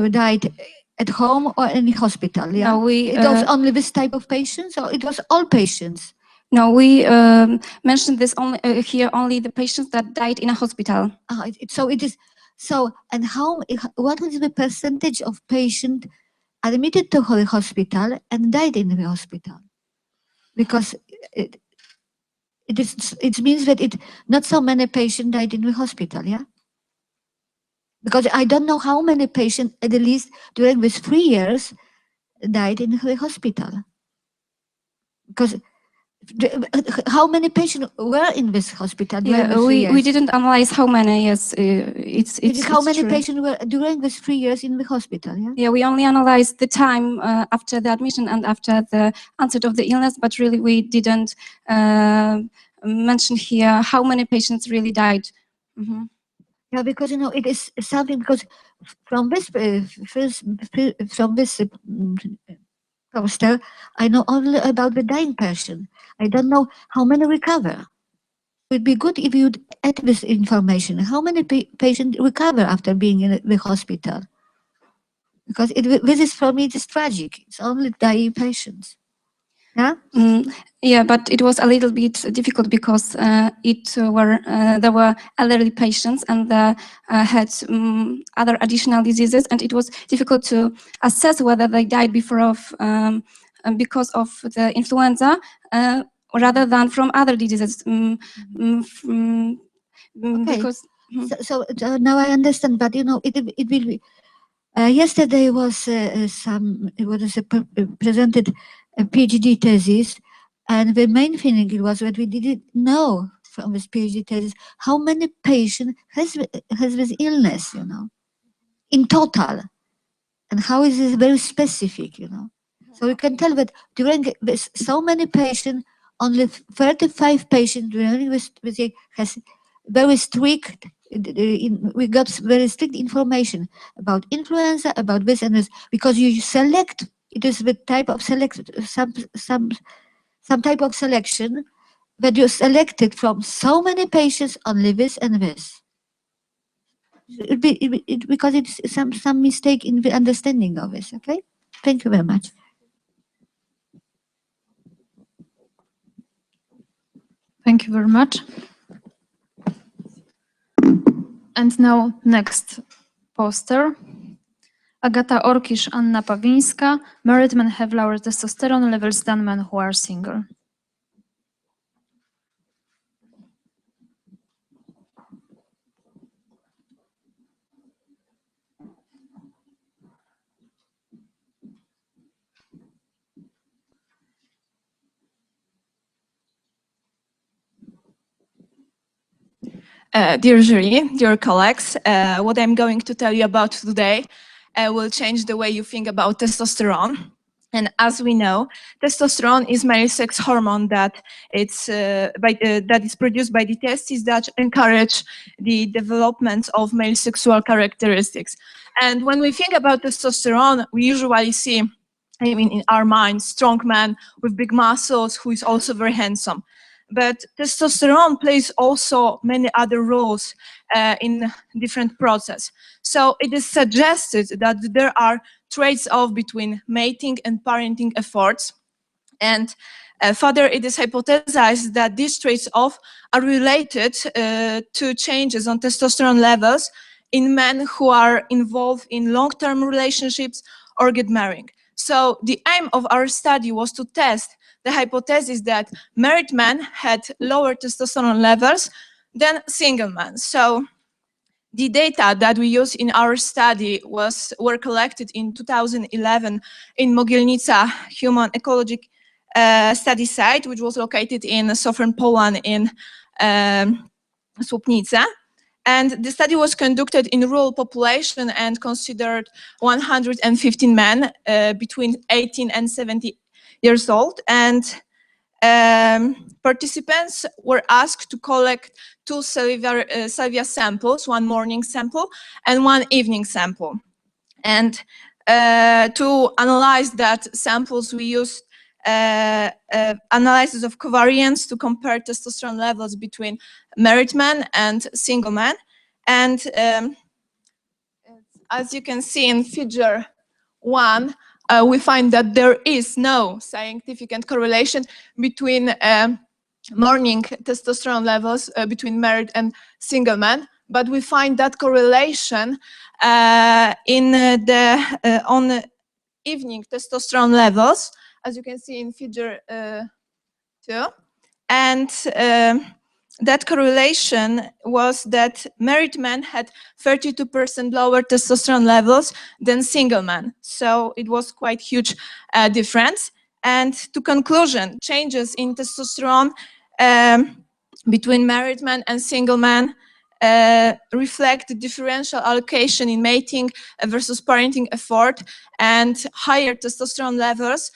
died at home or in the hospital. Yeah. No, it was only this type of patients, or it was all patients. No, we mentioned this only here only the patients that died in a hospital. So it is. So and what is the percentage of patients admitted to the hospital and died in the hospital? Because it means that not so many patients died in the hospital. Yeah. Because I don't know how many patients, at least during these 3 years, died in the hospital. Because how many patients were in this hospital? Yeah, we didn't analyze how many. Yes, it's how many true. patients were during these 3 years in the hospital? Yeah. Yeah, we only analyzed the time after the admission and after the onset of the illness, but really we didn't mention here how many patients really died. Yeah, because it is something. Because from this poster, I know only about the dying person. I don't know how many recover. It would be good if you'd add this information. How many patients recover after being in the hospital? Because this is, for me, it is tragic. It's only dying patients. Yeah. Yeah, but it was a little bit difficult because there were elderly patients and they had other additional diseases, and it was difficult to assess whether they died because of the influenza rather than from other diseases. Because so now I understand, but it will be. Yesterday was presented a PhD thesis, and the main thing was that we didn't know from this PhD thesis how many patients has this illness, in total, and how is this very specific, So we can tell that during this, so many patients, only 35 patients during this has very strict. We got very strict information about influenza, about this and this, because you select. It is the type of some type of selection that you selected from so many patients, only this and this. Because it's some mistake in the understanding of this. Okay, thank you very much. Thank you very much. And now next poster. Agata Orkish, Anna Pawińska. Married men have lower testosterone levels than men who are single. Dear jury, dear colleagues, what I'm going to tell you about today will change the way you think about testosterone. And as we know, testosterone is male sex hormone that is produced by the testes that encourage the development of male sexual characteristics. And when we think about testosterone, we usually see, in our mind, strong man with big muscles who is also very handsome. But testosterone plays also many other roles in different process. So it is suggested that there are trades-off between mating and parenting efforts. And further, it is hypothesized that these trades-off are related to changes on testosterone levels in men who are involved in long-term relationships or get married. So the aim of our study was to test the hypothesis that married men had lower testosterone levels than single men. So the data that we used in our study were collected in 2011 in Mogilnica Human Ecologic Study Site, which was located in southern Poland in Słupnice. And the study was conducted in rural population and considered 115 men between 18 and 70 years old. And participants were asked to collect 2 salvia samples, 1 morning sample and 1 evening sample. And to analyze that samples, we used analysis of covariance to compare testosterone levels between married men and single men. And as you can see in figure 1, we find that there is no significant correlation between morning testosterone levels between married and single men, but we find that correlation in the on evening testosterone levels, as you can see in figure 2. And that correlation was that married men had 32% lower testosterone levels than single men. So it was quite huge difference. And to conclusion, changes in testosterone between married men and single men reflect the differential allocation in mating versus parenting effort, and higher testosterone levels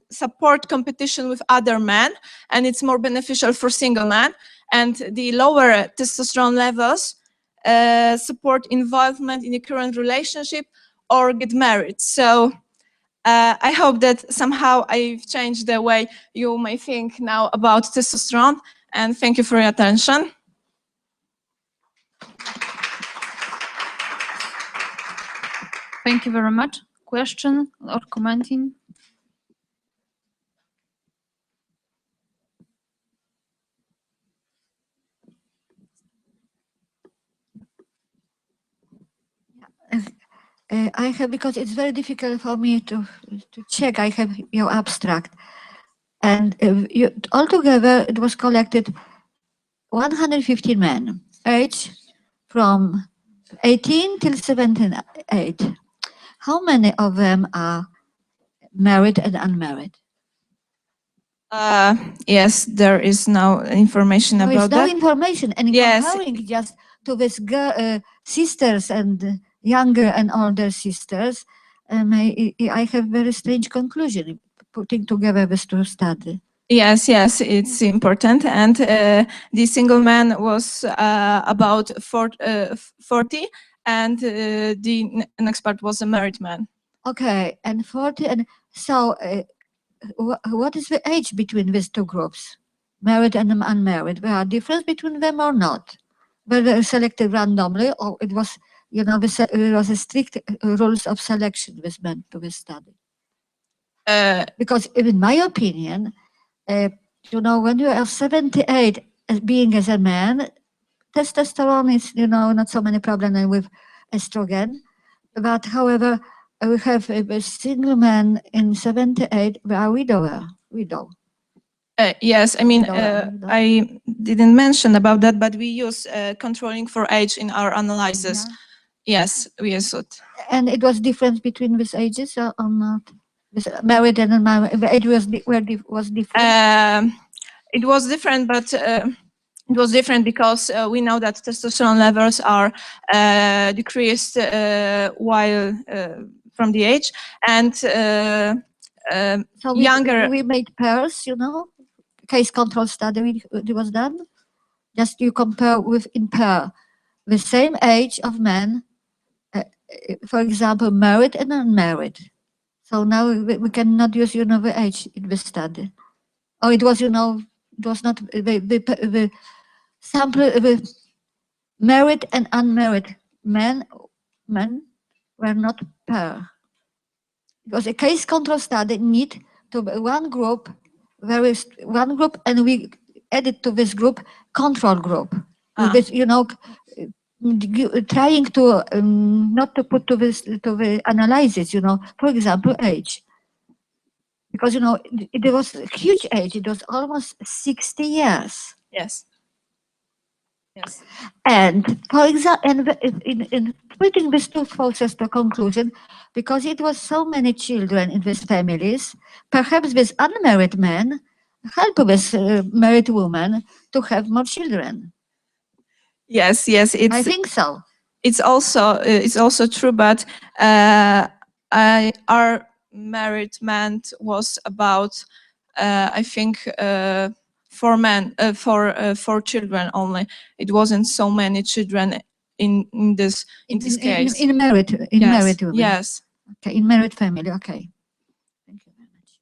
support competition with other men, and it's more beneficial for single men. And the lower testosterone levels support involvement in the current relationship or get married. So I hope that somehow I've changed the way you may think now about testosterone, and thank you for your attention. Thank you very much. Question or commenting? I have, because it's very difficult for me to check, I have your abstract. And altogether, it was collected 115 men, age from 18 till 78. How many of them are married and unmarried? Yes, there is no information There about is no that. information, and Yes. comparing just to these sisters and younger and older sisters, I have very strange conclusion putting together these 2 studies. Yes, it's important. And the single man was about 40, and the next part was a married man. Okay, and 40, and so what is the age between these 2 groups, married and unmarried? There are difference between them or not? Were they selected randomly, or it was, you know, it was a strict rules of selection with men to this study? Because in my opinion, you know, when you are 78, being as a man, testosterone is, you know, not so many problems with estrogen. But however, we have a single man in 78, we are widow. Yes, I mean, I didn't mention about that, but we use controlling for age in our analysis. Yes, we use it. And it was different between these ages or not? This married and unmarried, the age was different? It was different, but it was different because we know that testosterone levels are decreased while from the age, and So younger. we made pairs, you know, case control study it was done. Just you compare with in pair the same age of men, for example, married and unmarried. So now we cannot use, you know, the age in the study. Or it was, you know, it was not the sample, the married and unmarried men were not pair. It was a case control study, need to be one group, and we added to this group control group. With this, you know, trying to not to put to the analysis, you know, for example, age. Because, you know, it was a huge age, it was almost 60 years. Yes. Yes. And for example, in putting these 2 processes to conclusion, because it was so many children in these families, perhaps these unmarried men help this married woman to have more children. Yes, I think so. It's also true, but our married man was about I think 4 men for children only. It wasn't so many children in this case. In married women. Yes. Okay, in married family. Okay. Thank you very much.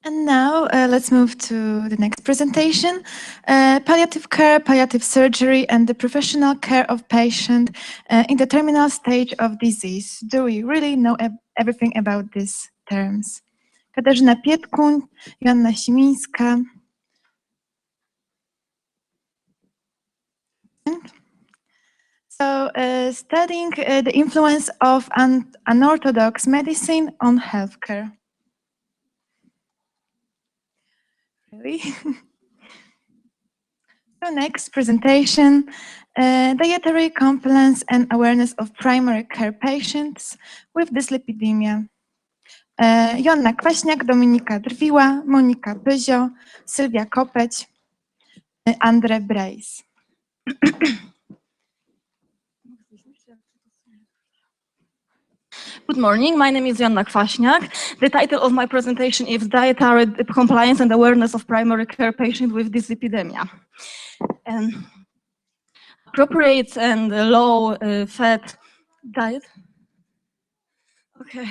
And now let's move to the next presentation. Palliative care, palliative surgery, and the professional care of patient in the terminal stage of disease. Do we really know everything about these terms? Katarzyna Pietkuń, Joanna Simińska. So, studying the influence of unorthodox medicine on healthcare. Really? So next presentation, dietary compliance and awareness of primary care patients with dyslipidemia. Joanna Kwaśniak, Dominika Drwiła, Monika Pyzio, Sylwia Kopeć, Andre Brejs. Good morning, my name is Joanna Kwaśniak. The title of my presentation is Dietary Compliance and Awareness of Primary Care Patients with Dyslipidemia. Appropriate and low-fat diet. Okay.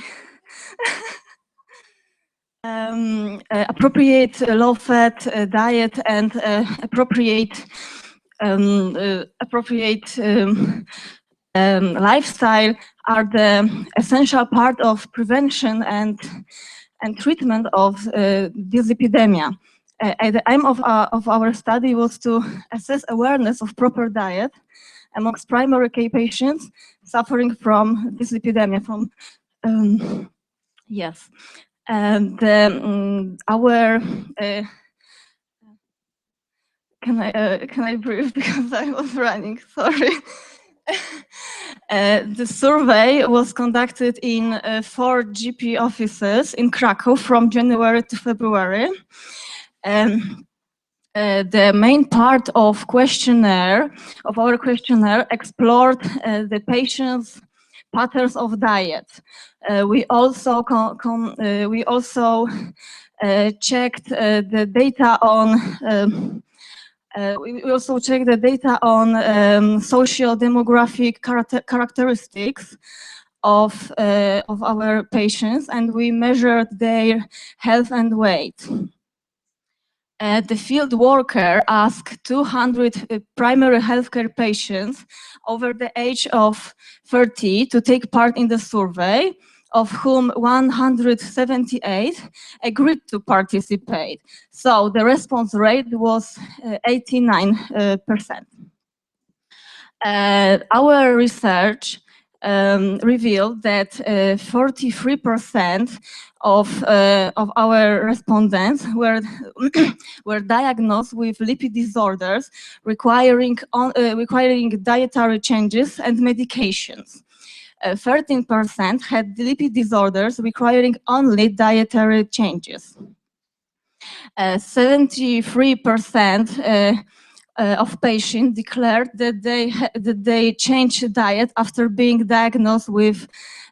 Appropriate low-fat diet and appropriate lifestyle are the essential part of prevention and treatment of dyslipidemia. The aim of our study was to assess awareness of proper diet amongst primary care patients suffering from dyslipidemia. Yes, and our can I brief because I was running? Sorry. The survey was conducted in 4 GP offices in Krakow from January to February. The main part of our questionnaire explored the patient's patterns of diet. We also checked the data on we also check the data on socio-demographic characteristics of our patients, and we measured their health and weight. The field worker asked 200 primary healthcare patients over the age of 30 to take part in the survey, of whom 178 agreed to participate. So the response rate was 89%. Our research revealed that 43% of our respondents were diagnosed with lipid disorders requiring dietary changes and medications. 13% had lipid disorders requiring only dietary changes. 73% of patients declared that they changed diet after being diagnosed with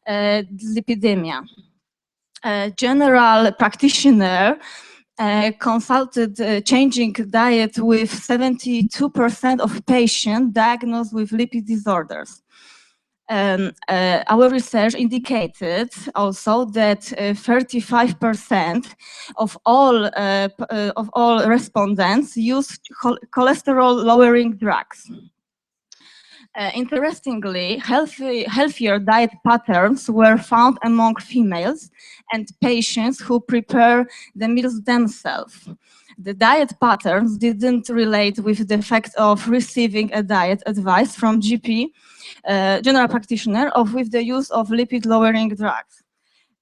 dyslipidemia. General practitioner consulted changing diet with 72% of patients diagnosed with lipid disorders. Our research indicated also that 35% of all respondents used cholesterol-lowering drugs. Interestingly, healthier diet patterns were found among females and patients who prepare the meals themselves. The diet patterns didn't relate with the fact of receiving a diet advice from GP, general practitioner, or with the use of lipid-lowering drugs.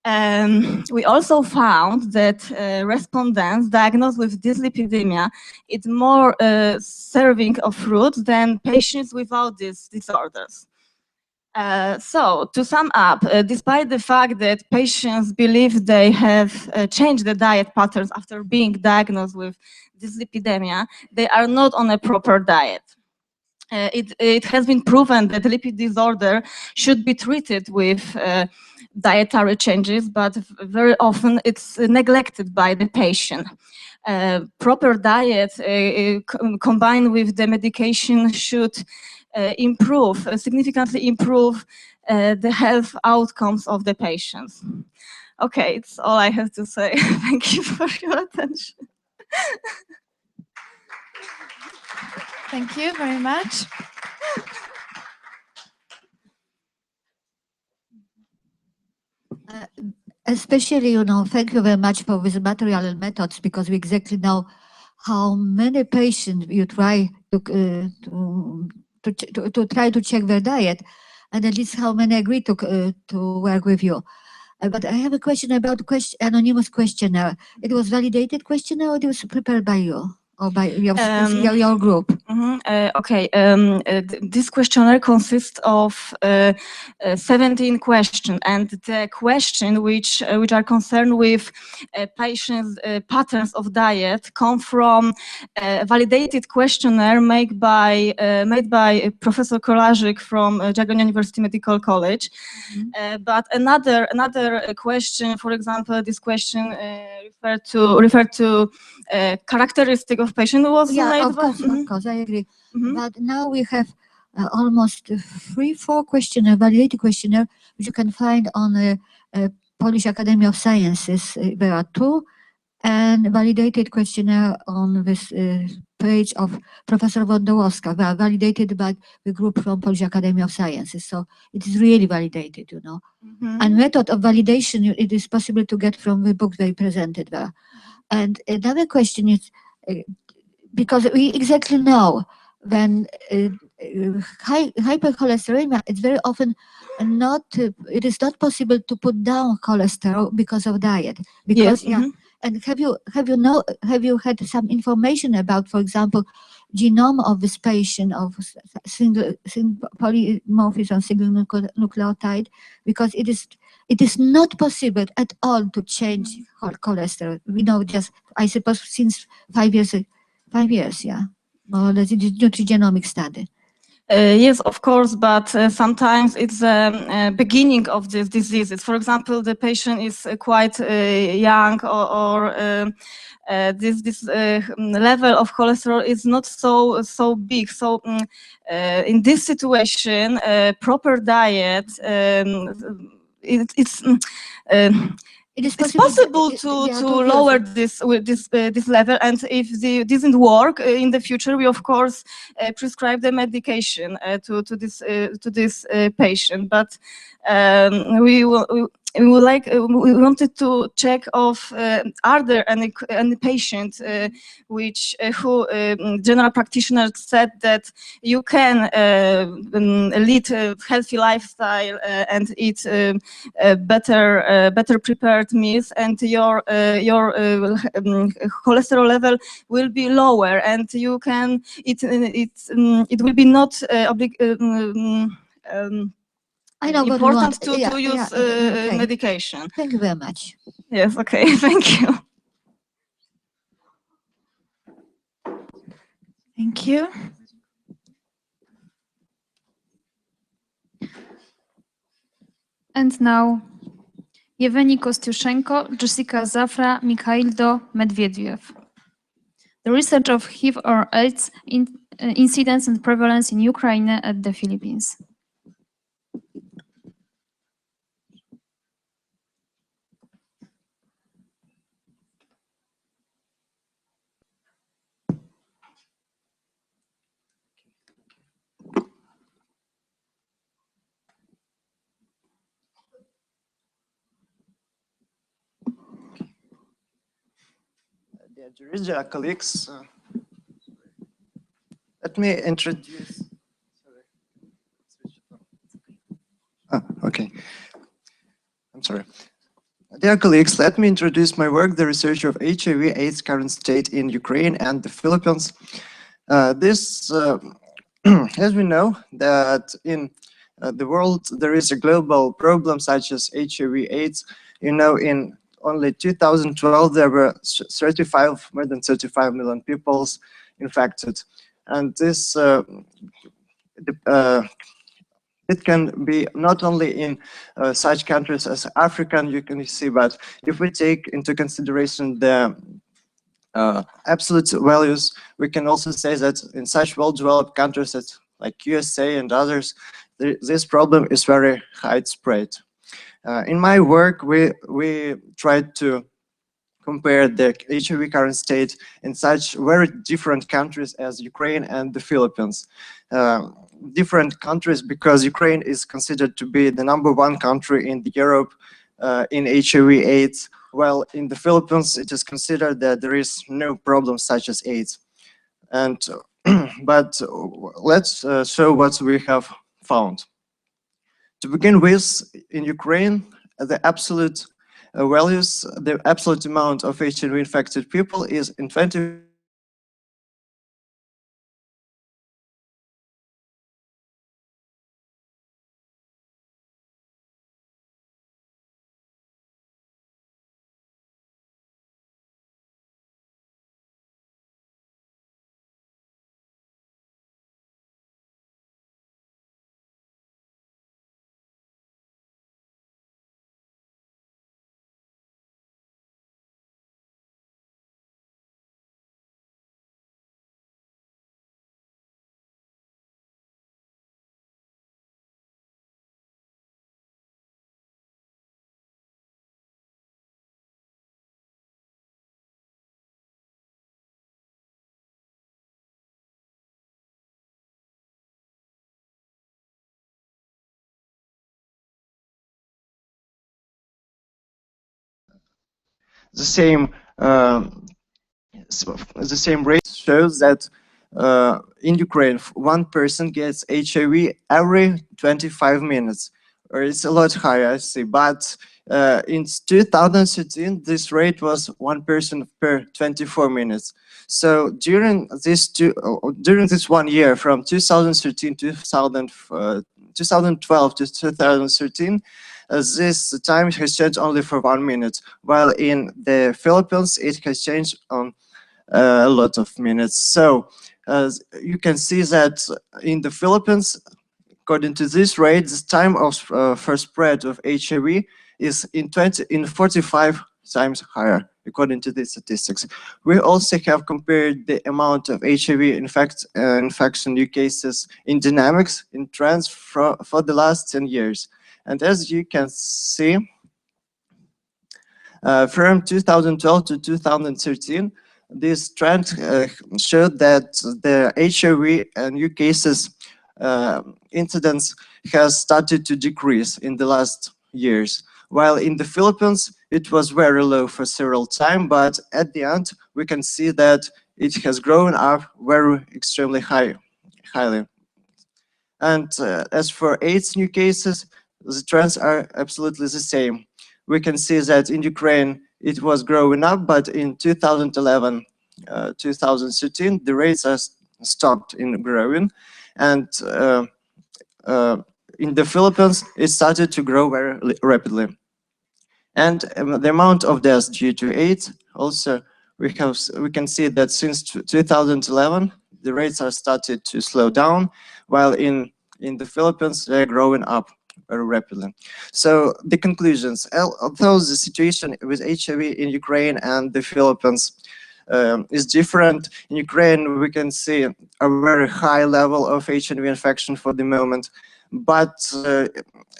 We also found that respondents diagnosed with dyslipidemia is more serving of fruit than patients without these disorders. So, to sum up, despite the fact that patients believe they have changed the diet patterns after being diagnosed with dyslipidemia, they are not on a proper diet. It has been proven that lipid disorder should be treated with dietary changes, but very often it's neglected by the patient. Proper diet combined with the medication should significantly improve the health outcomes of the patients. Okay, it's all I have to say. Thank you for your attention. Thank you very much. Especially, thank you very much for this material and methods, because we exactly know how many patients you try to try to check their diet, and at least how many agree to work with you. But I have a question about anonymous questionnaire. It was validated questionnaire, or it was prepared by you or by your group? Okay, this questionnaire consists of 17 questions, and the questions which are concerned with patients' patterns of diet come from a validated questionnaire made by Professor Kolarczyk from Jagiellonian University Medical College. But another question, for example, this question referred to characteristic of patient was made of course, I agree. But now we have almost 3-4 questionnaire, validated questionnaire, which you can find on the Polish Academy of Sciences. There are 2, and validated questionnaire on this page of Professor Wądowska. They are validated by the group from Polish Academy of Sciences. So it is really validated, And method of validation, it is possible to get from the book they presented there. And another question is, because we exactly know when hypercholesterolemia, it's very often it is not possible to put down cholesterol because of diet. Because, yes. And have you had some information about, for example, genome of this patient of single polymorphism, single nucleotide? Because it is not possible at all to change cholesterol. We know just, I suppose, since 5 years, yeah, more or less, it is nutrigenomic study. Yes, of course, but sometimes it's the beginning of these diseases. For example, the patient is quite young, or this level of cholesterol is not so big. So in this situation, proper diet, it's possible to lower this level, and if this doesn't work in the future, we of course prescribe the medication to this patient. But we wanted to check of are there any patient who general practitioners said that you can lead a healthy lifestyle and eat better prepared meals, and your cholesterol level will be lower, and you can it will be not important to use medication. Thank you very much. Yes, okay, thank you. Thank you. And now, Yevgeny Kostyushenko, Jessica Zafra, Mikhail Medvediev. The research of HIV or AIDS incidence and prevalence in Ukraine and the Philippines. Dear colleagues, let me introduce. Okay, I'm sorry. Dear colleagues, let me introduce my work, the research of HIV/AIDS current state in Ukraine and the Philippines. As we know, that in the world there is a global problem such as HIV/AIDS. You know, in only 2012 there were more than 35 million people infected, and this it can be not only in such countries as Africa, you can see, but if we take into consideration the absolute values, we can also say that in such well-developed countries like USA and others, this problem is very widespread. In my work, we tried to compare the HIV current state in such very different countries as Ukraine and the Philippines. Different countries because Ukraine is considered to be the #1 country in Europe in HIV/AIDS, while in the Philippines it is considered that there is no problem such as AIDS. And but let's show what we have found. To begin with, in Ukraine, the absolute values, the absolute amount of HIV infected people is in 20. The same rate shows that in Ukraine, one person gets HIV every 25 minutes, or it's a lot higher, I see. But in 2013, this rate was one person per 24 minutes. So during this 1 year, from 2013 to 2012 to 2013, this time has changed only for 1 minute, while in the Philippines it has changed on a lot of minutes. So you can see that in the Philippines, according to this rate, the time of first spread of HIV is in 45 times higher, according to these statistics. We also have compared the amount of HIV infection new cases in dynamics, in trends for the last 10 years. And as you can see, from 2012 to 2013, this trend showed that the HIV new cases incidence has started to decrease in the last years. While in the Philippines, it was very low for several times, but at the end, we can see that it has grown up very extremely highly. And as for AIDS new cases, the trends are absolutely the same. We can see that in Ukraine, it was growing up, but in 2011, 2013, the rates are stopped in growing. And in the Philippines, it started to grow very rapidly. And the amount of deaths due to AIDS, also, we can see that since 2011, the rates are started to slow down, while in the Philippines, they're growing up very rapidly. So the conclusions, although the situation with HIV in Ukraine and the Philippines is different, in Ukraine we can see a very high level of HIV infection for the moment, but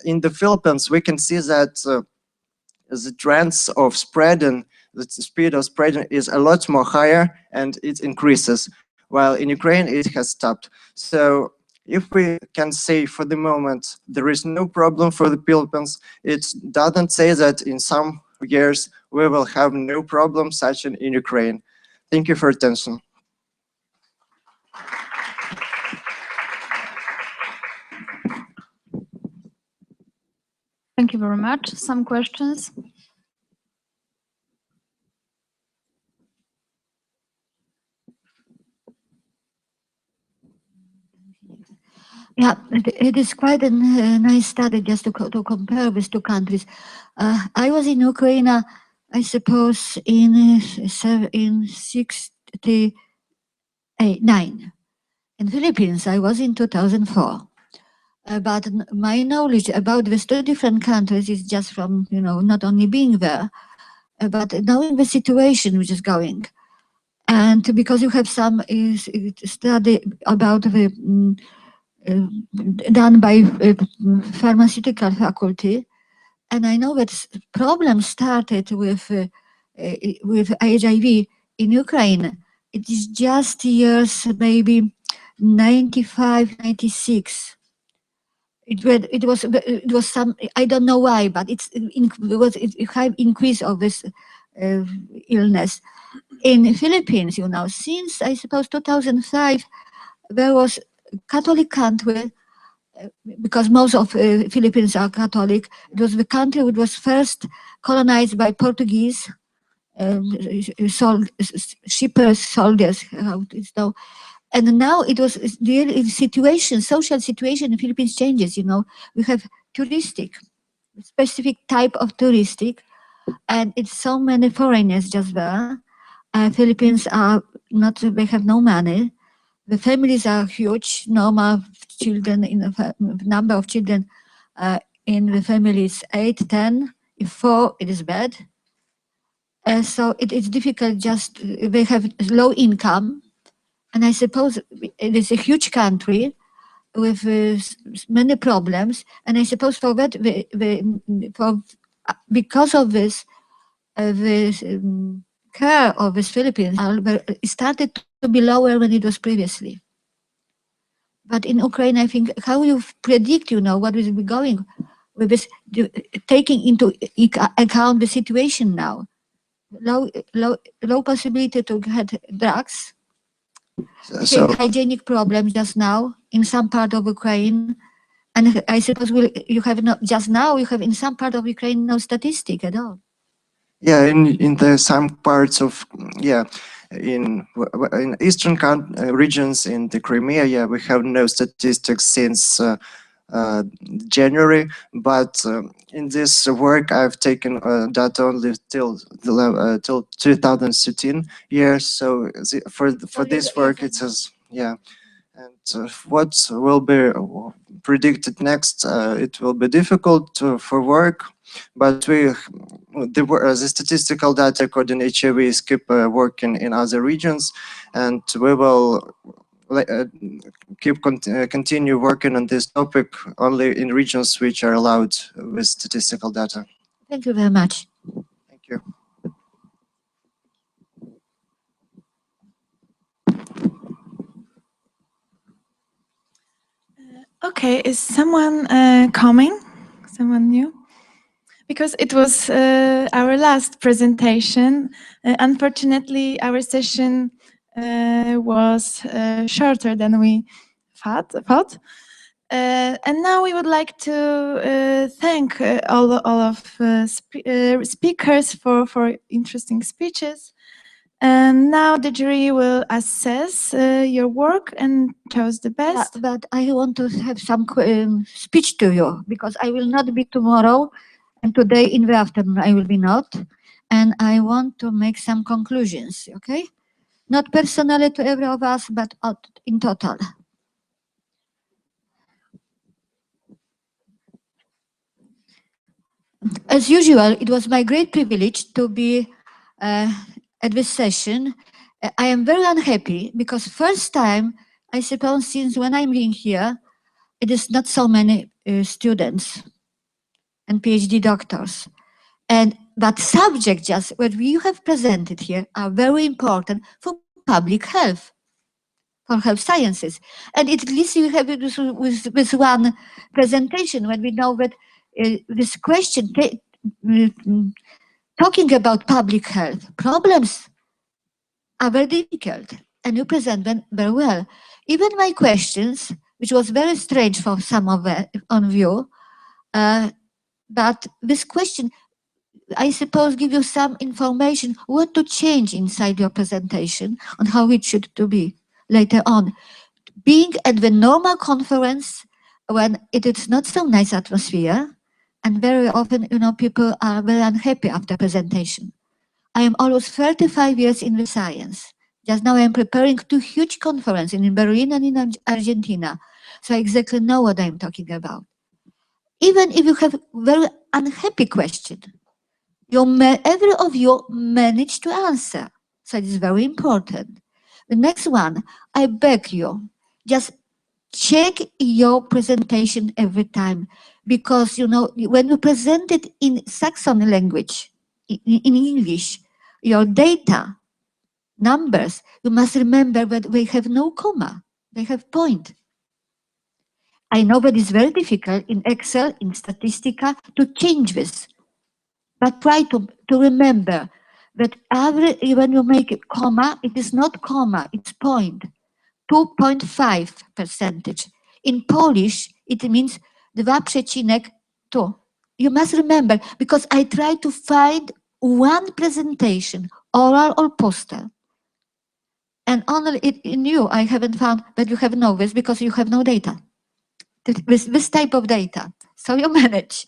in the Philippines we can see that the trends of spreading, the speed of spreading is a lot more higher and it increases, while in Ukraine it has stopped. So if we can say for the moment there is no problem for the Philippines, it doesn't say that in some years we will have no problem such in Ukraine. Thank you for attention. Thank you very much. Some questions? Yeah, it is quite a nice study just to compare with two countries. I was in Ukraine, I suppose, in 1969. In Philippines, I was in 2004. But my knowledge about these two different countries is just from, not only being there, but knowing the situation which is going. And because you have some study about the done by pharmaceutical faculty, and I know that problems started with HIV in Ukraine. It is just years maybe 95, 96. It was some, I don't know why, but it was a high increase of this illness. In the Philippines, since I suppose 2005, there was Catholic country, because most of Philippines are Catholic. It was the country which was first colonized by Portuguese shippers, soldiers, how it's now. And now it was the situation, social situation in Philippines changes. We have specific type of touristic, and it's so many foreigners just there. Philippines are not, they have no money. The families are huge. Normal children, number of children in the family is 8, 10. If 4, it is bad. So it is difficult. Just they have low income, and I suppose it is a huge country with many problems. And I suppose for that, because of this, the care of the Philippines started to be lower than it was previously. But in Ukraine, I think how you predict, what will be going with this, taking into account the situation now, low possibility to get drugs, hygienic problems just now in some part of Ukraine, and I suppose you have not just now. You have in some part of Ukraine no statistic at all. Yeah, in the some parts of in eastern regions in the Crimea, we have no statistics since January. But in this work, I've taken data only till 2013 years. So for this work, it says And what will be predicted next? It will be difficult for work, but the statistical data according to HIV keep working in other regions, and we will continue working on this topic only in regions which are allowed with statistical data. Thank you very much. Thank you. Okay, is someone coming? Someone new? Because it was our last presentation. Unfortunately, our session was shorter than we thought. And now we would like to thank all of speakers for interesting speeches. And now the jury will assess your work and choose the best. Yeah, but I want to have some speech to you, because I will not be tomorrow, and today in the afternoon I will be not. And I want to make some conclusions, okay? Not personally to every of us, but in total. As usual, it was my great privilege to be at this session. I am very unhappy because first time, I suppose, since when I'm being here, it is not so many students and PhD doctors. But subjects just what you have presented here are very important for public health, for health sciences. And at least you have it with one presentation when we know that this question, talking about public health problems are very difficult, and you present them very well. Even my questions, which was very strange for some of you, but this question, I suppose, give you some information what to change inside your presentation on how it should to be later on. being at the normal conference when it is not so nice atmosphere, and very often, people are very unhappy after presentation. I am almost 35 years in the science. Just now I am preparing 2 huge conferences in Berlin and in Argentina. So I exactly know what I'm talking about. Even if you have very unhappy question, every of you managed to answer. So it is very important. The next one, I beg you, just check your presentation every time, because when you present it in Saxon language, in English, your data, numbers, you must remember that they have no comma, they have point. I know that it's very difficult in Excel, in Statistica, to change this, but try to remember that when you make a comma, it is not comma, it's point. 2.5%. In Polish, it means 2,2. You must remember, because I try to find one presentation, oral or poster. And only in you, I haven't found that you have no this, because you have no data. This type of data. So you manage.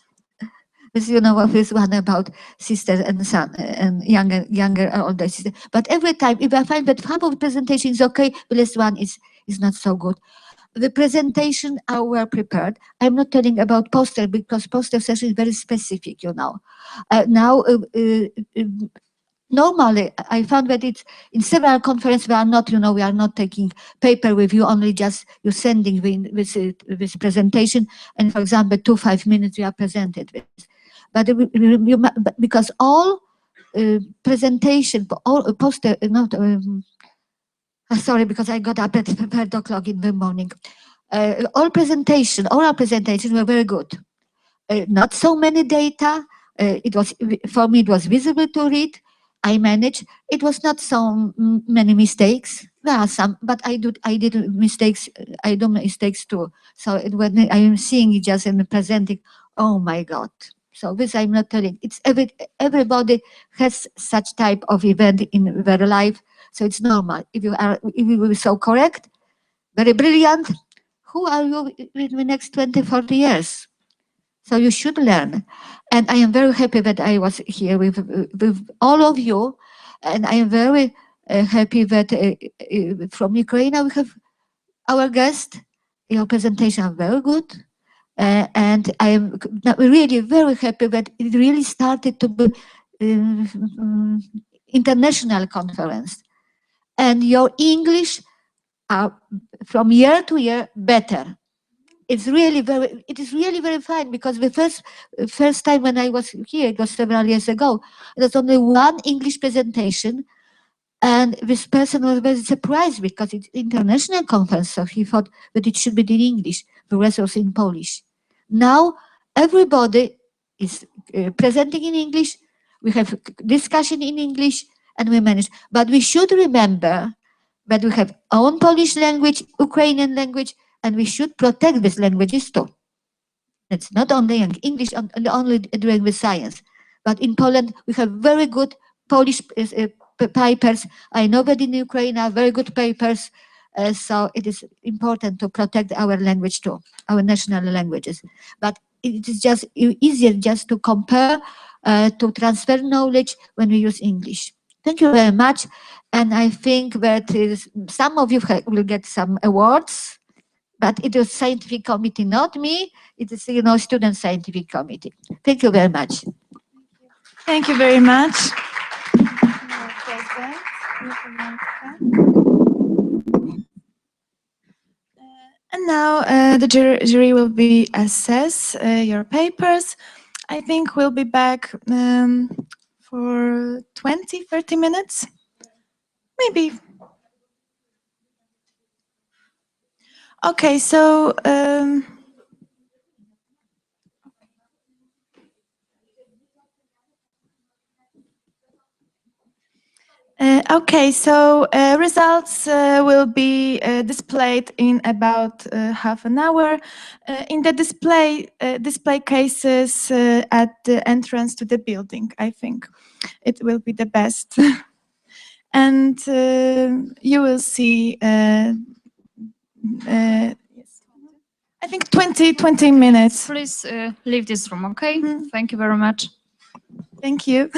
This, this one about sisters and son and younger or older sister. But every time, if I find that half of the presentation is okay, the last one is not so good. The presentation are well prepared. I'm not telling about poster, because poster session is very specific, Normally, I found that it's in several conferences we are not, we are not taking paper with you, only just you sending this presentation, and for example, 5 minutes we are presented with. But because all presentation, all poster, not. Sorry, because I got up at 5 o'clock in the morning. Oral presentation were very good. Not so many data. For me, it was visible to read. I managed. It was not so many mistakes. There are some, but I did mistakes. I do mistakes too. So when I am seeing it just in presenting, oh my God. So this I'm not telling. It's everybody has such type of event in their life. So it's normal. If you will be so correct, very brilliant, who are you in the next 20, 40 years? So you should learn. And I am very happy that I was here with all of you. And I am very happy that from Ukraine we have our guest. Your presentation are very good. And I am really very happy that it really started to be international conference. And your English are from year to year better. It is really very fine, because the first time when I was here, it was several years ago, there was only one English presentation, and this person was very surprised because it's international conference, so he thought that it should be in English, the rest was in Polish. Now everybody is presenting in English, we have discussion in English, and we manage. But we should remember that we have own Polish language, Ukrainian language, and we should protect these languages too. It's not only English, only doing with science. But in Poland, we have very good Polish papers. I know that in Ukraine are very good papers. So it is important to protect our language too, our national languages. But it is just easier just to compare, to transfer knowledge when we use English. Thank you very much. And I think that some of you will get some awards, but it is scientific committee, not me. It is, student scientific committee. Thank you very much. Thank you very much. And now the jury will be assess your papers. I think we'll be back for 20, 30 minutes, maybe. Okay, so results will be displayed in about half an hour. In the display cases at the entrance to the building, I think it will be the best. And you will see I think 20 minutes. Please leave this room, okay? Thank you very much. Thank you.